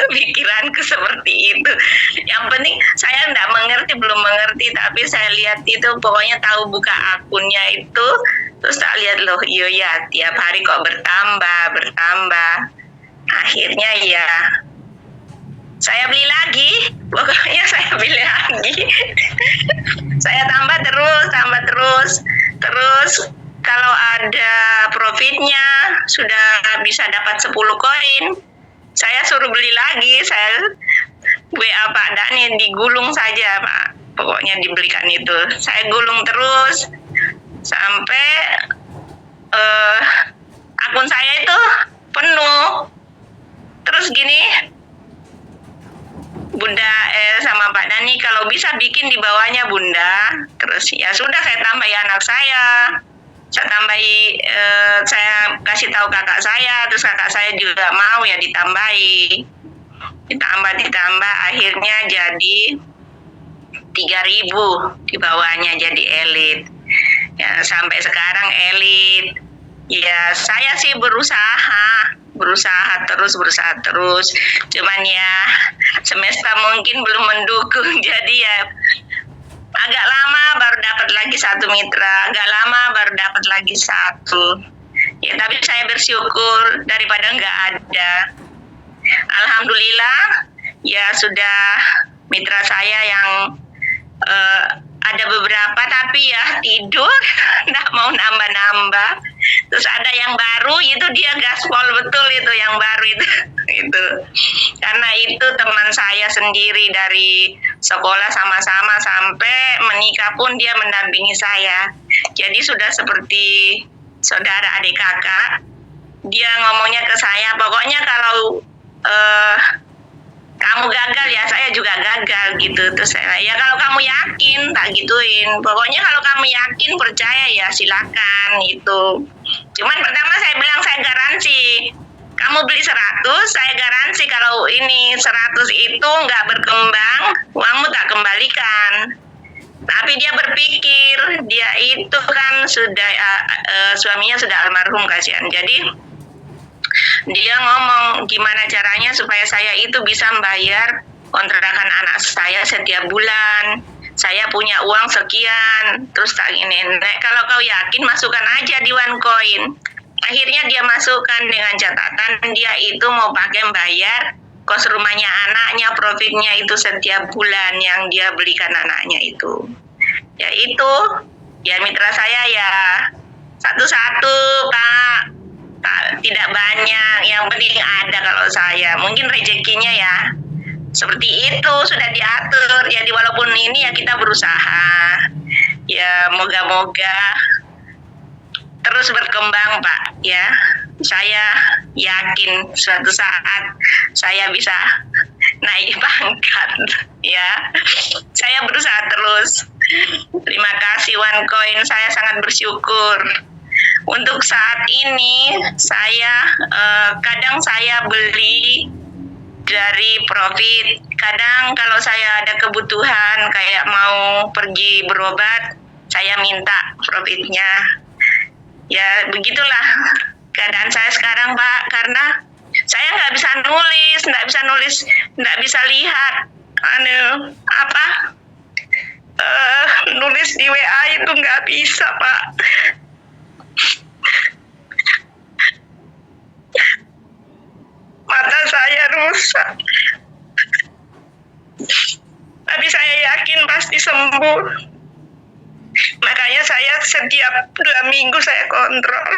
pikiranku seperti itu. Yang penting saya belum mengerti, tapi saya lihat itu pokoknya tahu buka akunnya itu, terus tak lihat loh, iya ya tiap hari kok bertambah. Akhirnya ya saya beli lagi, pokoknya saya beli lagi. Saya tambah terus kalau ada profitnya sudah bisa dapat 10 koin, saya suruh beli lagi. Saya WA Pak Dani, digulung saja Pak, pokoknya dibelikan itu. Saya gulung terus sampai akun saya itu penuh. Terus gini, Bunda sama Pak Dani, kalau bisa bikin di bawahnya Bunda. Terus ya sudah, saya tambahi anak saya tambahi, saya kasih tahu kakak saya, terus kakak saya juga mau ya ditambah, akhirnya jadi 3.000 di bawahnya, jadi elit ya, sampai sekarang elit ya. Saya sih berusaha terus, cuman ya semesta mungkin belum mendukung, jadi ya agak lama baru dapat lagi 1 mitra, agak lama baru dapat lagi 1 ya. Tapi saya bersyukur daripada nggak ada. Alhamdulillah ya, sudah mitra saya yang ada beberapa tapi ya tidur, nggak mau nambah. Terus ada yang baru, itu dia gaspol betul, itu yang baru itu karena itu teman saya sendiri dari sekolah sama-sama sampai menikah pun dia mendampingi saya, jadi sudah seperti saudara adik kakak. Dia ngomongnya ke saya, pokoknya kalau kamu gagal ya saya juga gagal gitu. Terus saya, ya kalau kamu yakin, tak gituin, pokoknya kalau kamu yakin percaya ya silakan gitu. Cuman pertama saya bilang, saya garansi kamu beli 100, saya garansi kalau ini 100 itu nggak berkembang, uangmu tak kembalikan. Tapi dia berpikir, dia itu kan sudah suaminya sudah almarhum, kasihan. Jadi dia ngomong gimana caranya supaya saya itu bisa membayar kontrakan anak saya setiap bulan. Saya punya uang sekian, terus tak ini, kalau kau yakin masukkan aja di OneCoin. Akhirnya dia masukkan dengan catatan dia itu mau pakai bayar kos rumahnya anaknya, profitnya itu setiap bulan yang dia belikan anaknya itu. Ya itu, ya mitra saya ya satu-satu Pak, tidak banyak, yang penting ada. Kalau saya mungkin rezekinya ya seperti itu, sudah diatur. Jadi walaupun ini ya kita berusaha, ya moga-moga terus berkembang Pak ya. Saya yakin suatu saat saya bisa naik pangkat ya. Saya berusaha terus. Terima kasih OneCoin, saya sangat bersyukur. Untuk saat ini saya kadang saya beli dari profit. Kadang kalau saya ada kebutuhan kayak mau pergi berobat, saya minta profitnya. Ya begitulah keadaan saya sekarang, Pak, karena saya nggak bisa nulis, nggak bisa lihat nulis di WA itu nggak bisa, Pak. Mata saya rusak. Tapi saya yakin pasti sembuh. Makanya saya setiap 2 minggu saya kontrol.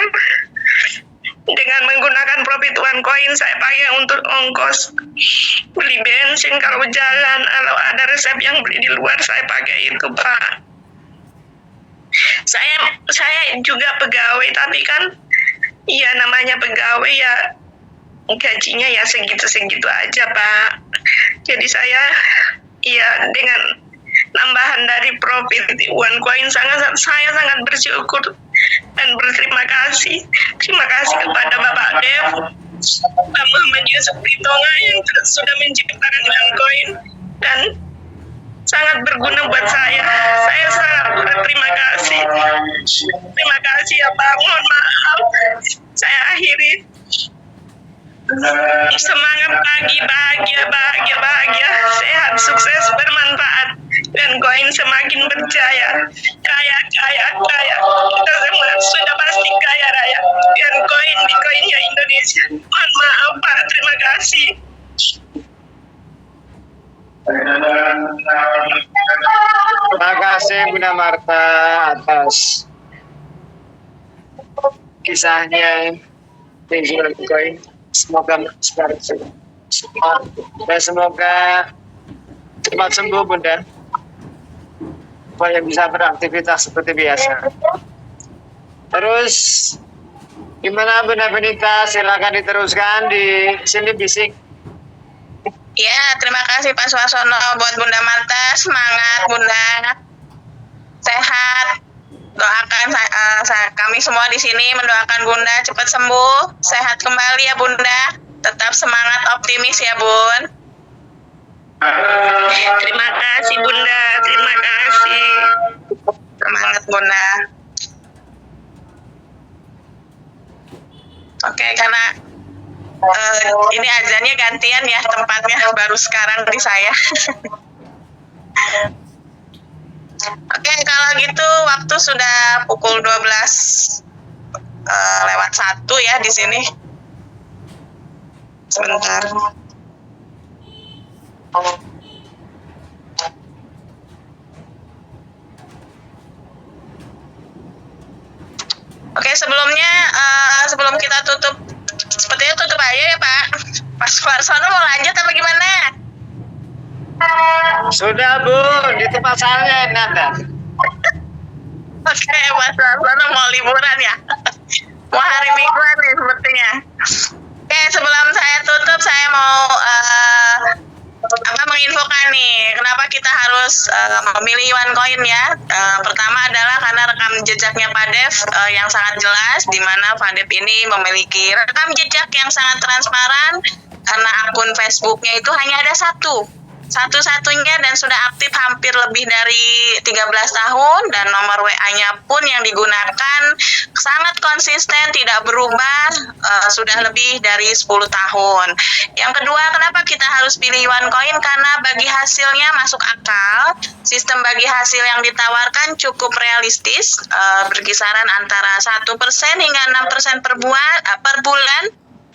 Dengan menggunakan Profit One Coin saya pakai untuk ongkos beli bensin kalau jalan. Kalau ada resep yang beli di luar saya pakai itu, Pak. Saya juga pegawai, tapi kan ya namanya pegawai ya gajinya ya segitu-segitu aja, Pak. Jadi saya ya dengan tambahan dari Profit One Coin saya sangat bersyukur dan berterima kasih. Terima kasih kepada Bapak Dev, Pak Muhammad Yusuf Ritonga yang sudah menciptakan One Coin dan sangat berguna buat saya. Saya sangat berterima kasih. Terima kasih ya Pak. Mohon maaf. Saya akhiri. Semangat pagi, bahagia, sehat, sukses, bermanfaat, dan koin semakin berjaya, kaya. Kita semua sudah pasti kaya raya, dan koin di koinnya Indonesia. Mohon maaf Pak, terima kasih. Terima kasih Bunda Marta atas kisahnya penjualan koin. Semoga menginspirasi semua dan semoga cepat sembuh Bunda, supaya bisa beraktivitas seperti biasa. Terus gimana Bunda Benita? Silakan diteruskan di sini bisik. Ya, terima kasih Pak Suarsono buat Bunda Marta. Semangat Bunda, sehat. Doakan kami semua di sini mendoakan Bunda cepat sembuh, sehat kembali ya Bunda. Tetap semangat, optimis ya Bun. Terima kasih Bunda, terima kasih. Semangat Bunda. Oke, karena ini azannya gantian ya tempatnya, baru sekarang di saya. Oke, kalau gitu waktu sudah pukul 12 lewat 1 ya di sini. Sebentar. Oke, sebelum kita tutup, sepertinya tutup aja ya Pak. Pak Suarsono mau lanjut apa gimana? Sudah Bu, di tempat saya enak. Oke, Mas Suarsono mau liburan ya? Mau hari mingguan nih sepertinya. Oke, sebelum saya tutup, saya mau menginfokan nih, kenapa kita harus memilih One Coin ya. Pertama adalah karena rekam jejaknya Pak Dev yang sangat jelas, di mana Pak Dev ini memiliki rekam jejak yang sangat transparan, karena akun Facebooknya itu hanya ada satu-satunya dan sudah aktif hampir lebih dari 13 tahun, dan nomor WA-nya pun yang digunakan sangat konsisten, tidak berubah, sudah lebih dari 10 tahun. Yang kedua, kenapa kita harus pilih One Coin? Karena bagi hasilnya masuk akal, sistem bagi hasil yang ditawarkan cukup realistis, berkisaran antara 1% hingga 6% per bulan.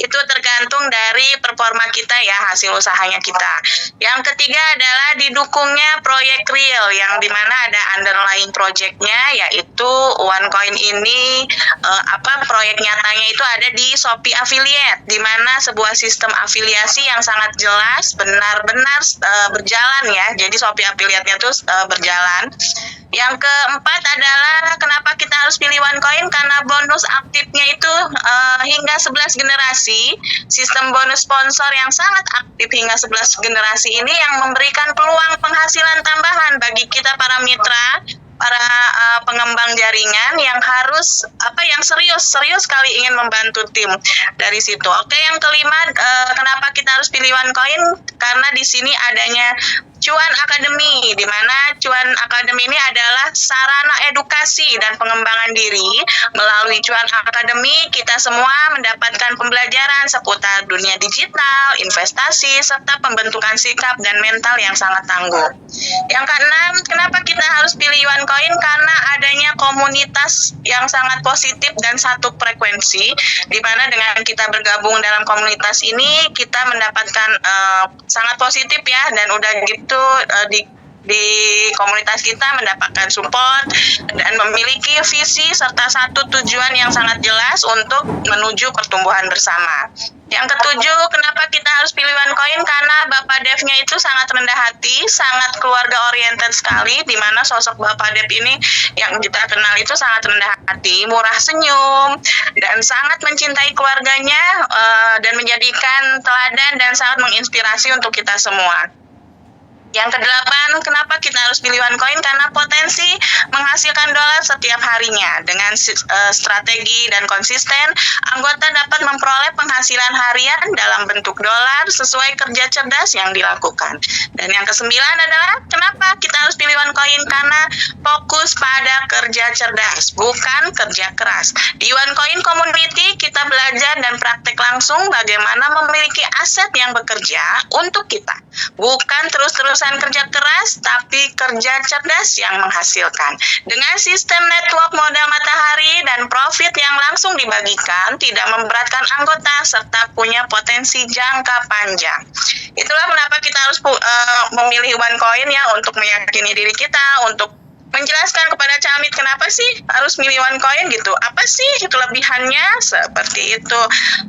Itu tergantung dari performa kita ya, hasil usahanya kita. Yang ketiga adalah didukungnya proyek real, yang dimana ada underlying projectnya, yaitu One Coin ini proyek nyatanya itu ada di Shopee Affiliate, dimana sebuah sistem afiliasi yang sangat jelas, benar-benar berjalan ya. Jadi Shopee Affiliate-nya itu berjalan. Yang keempat adalah kenapa kita harus pilih One Coin, karena bonus aktifnya itu hingga 11 generasi. Sistem bonus sponsor yang sangat aktif hingga 11 generasi ini yang memberikan peluang penghasilan tambahan bagi kita para mitra para pengembang jaringan yang harus yang serius sekali ingin membantu tim dari situ. Oke, yang kelima, kenapa kita harus pilih OneCoin? Karena di sini adanya Cuan Academy, di mana Cuan Academy ini adalah sarana edukasi dan pengembangan diri. Melalui Cuan Academy, kita semua mendapatkan pembelajaran seputar dunia digital, investasi, serta pembentukan sikap dan mental yang sangat tangguh. Yang keenam, kenapa kita harus pilih OneCoin? Karena adanya komunitas yang sangat positif dan satu frekuensi, di mana dengan kita bergabung dalam komunitas ini, kita mendapatkan sangat positif ya, dan udah gitu di komunitas kita mendapatkan support dan memiliki visi serta satu tujuan yang sangat jelas untuk menuju pertumbuhan bersama. Yang ketujuh, kenapa kita harus pilih OneCoin? Karena Bapak Dev-nya itu sangat rendah hati, sangat keluarga oriented sekali, di mana sosok Bapak Dev ini yang kita kenal itu sangat rendah hati, murah senyum, dan sangat mencintai keluarganya, dan menjadikan teladan dan sangat menginspirasi untuk kita semua. Yang kedelapan, kenapa kita harus pilih OneCoin? Karena potensi menghasilkan dolar setiap harinya. Dengan strategi dan konsisten, anggota dapat memperoleh penghasilan harian dalam bentuk dolar sesuai kerja cerdas yang dilakukan. Dan yang kesembilan adalah, kenapa kita harus pilih OneCoin? Karena fokus pada kerja cerdas, bukan kerja keras. Di OneCoin Community, kita belajar dan praktek langsung bagaimana memiliki aset yang bekerja untuk kita. Bukan terus-terusan kerja keras, tapi kerja cerdas yang menghasilkan. Dengan sistem network modal matahari dan profit yang langsung dibagikan, tidak memberatkan anggota, serta punya potensi jangka panjang. Itulah kenapa kita harus memilih OneCoin ya, untuk meyakini diri kita, untuk menjelaskan kepada Camit kenapa sih harus milih OneCoin gitu. Apa sih kelebihannya? Seperti itu.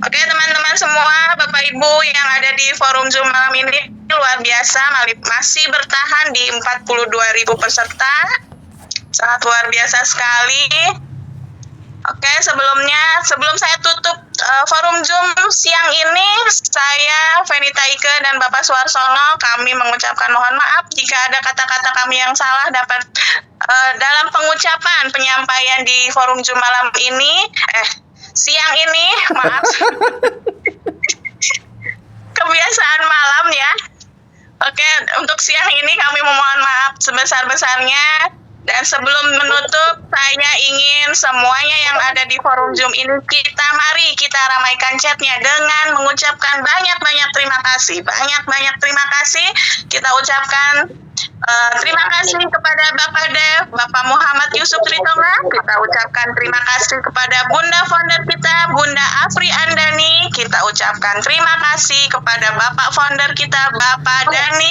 Oke teman-teman semua, Bapak Ibu yang ada di forum Zoom malam ini luar biasa, masih bertahan di 42.000 peserta. Sangat luar biasa sekali. Oke, sebelum saya tutup forum Zoom siang ini, saya Fenita Ike dan Bapak Suarsono, kami mengucapkan mohon maaf jika ada kata-kata kami yang salah dapat dalam penyampaian di forum Zoom malam ini, siang ini, maaf. Kebiasaan malam ya. Oke, untuk siang ini kami memohon maaf sebesar-besarnya. Dan sebelum menutup, saya ingin semuanya yang ada di forum Zoom ini, mari kita ramaikan chatnya dengan mengucapkan banyak-banyak terima kasih. Banyak-banyak terima kasih. Kita ucapkan terima kasih kepada Bapak Dev, Bapak Muhammad Yusuf Tritonga. Kita ucapkan terima kasih kepada Bunda founder kita, Bunda Afri Andani. Kita ucapkan terima kasih kepada Bapak founder kita, Bapak Dani.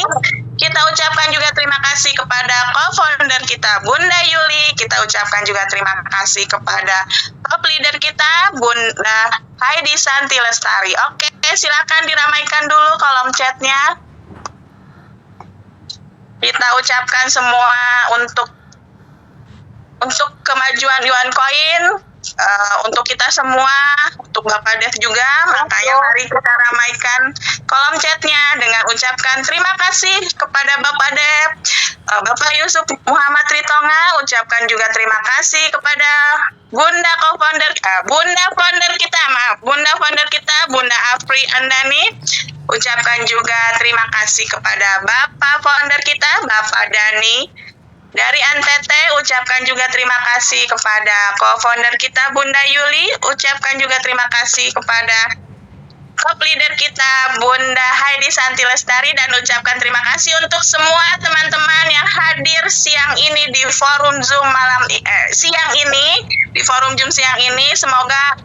Kita ucapkan juga terima kasih kepada co-founder kita, Bunda Yuli. Kita ucapkan juga terima kasih kepada top leader kita, Bunda Heidi Santi Lestari. Oke, silakan diramaikan dulu kolom chatnya. Kita ucapkan semua untuk kemajuan OneCoin, untuk kita semua, untuk Bapak Dev juga. Makanya mari kita ramaikan kolom chatnya dengan ucapkan terima kasih kepada Bapak Dev, Bapak Yusuf Muhammad Tritonga. Ucapkan juga terima kasih kepada Bunda founder kita, Bunda Afri Andani. Ucapkan juga terima kasih kepada Bapak founder kita, Bapak Dani. Dari NTT, ucapkan juga terima kasih kepada co-founder kita, Bunda Yuli. Ucapkan juga terima kasih kepada top leader kita, Bunda Heidi Santi Lestari. Dan ucapkan terima kasih untuk semua teman-teman yang hadir siang ini di forum Zoom siang ini. Semoga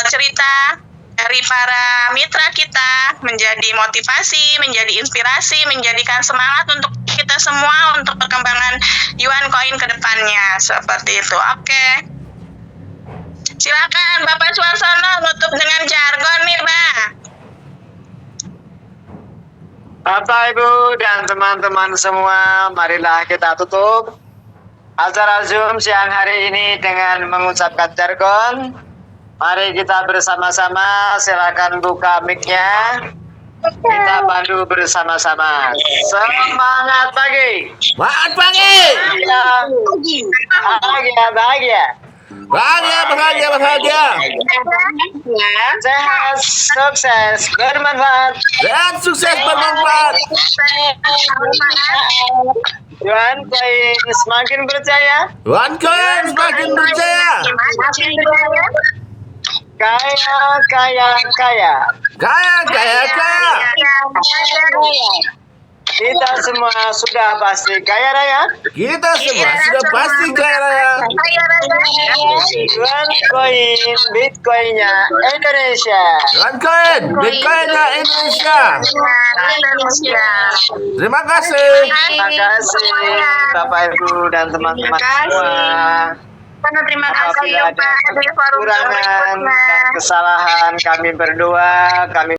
cerita dari para mitra kita menjadi motivasi, menjadi inspirasi, menjadikan semangat untuk kita semua untuk perkembangan OneCoin ke depannya. Seperti itu. Oke. Silakan Bapak Suarsono nutup dengan jargon nih, Pak. Bapak, Ibu, dan teman-teman semua, marilah kita tutup acara Zoom siang hari ini dengan mengucapkan jargon. Mari kita bersama-sama, silakan buka mic-nya. Kita pandu bersama-sama. Semangat pagi. Semangat pagi. Bahagia. Bahagia. Sehat, sukses, bermanfaat. Sehat, sukses, bermanfaat. Yuan Koin semakin percaya. OneCoin semakin percaya. Kaya. Kaya. Kita semua sudah pasti kaya raya. Kita semua sudah pasti kaya raya. Yuan Koin, Bitcoinnya Indonesia. OneCoin, Bitcoinnya Indonesia. Terima kasih. Terima kasih Bapak Ibu dan teman-teman semua. Terima kasih Apabila ada Pak di forum kekurangan berikutnya. dan kesalahan kami berdua, kami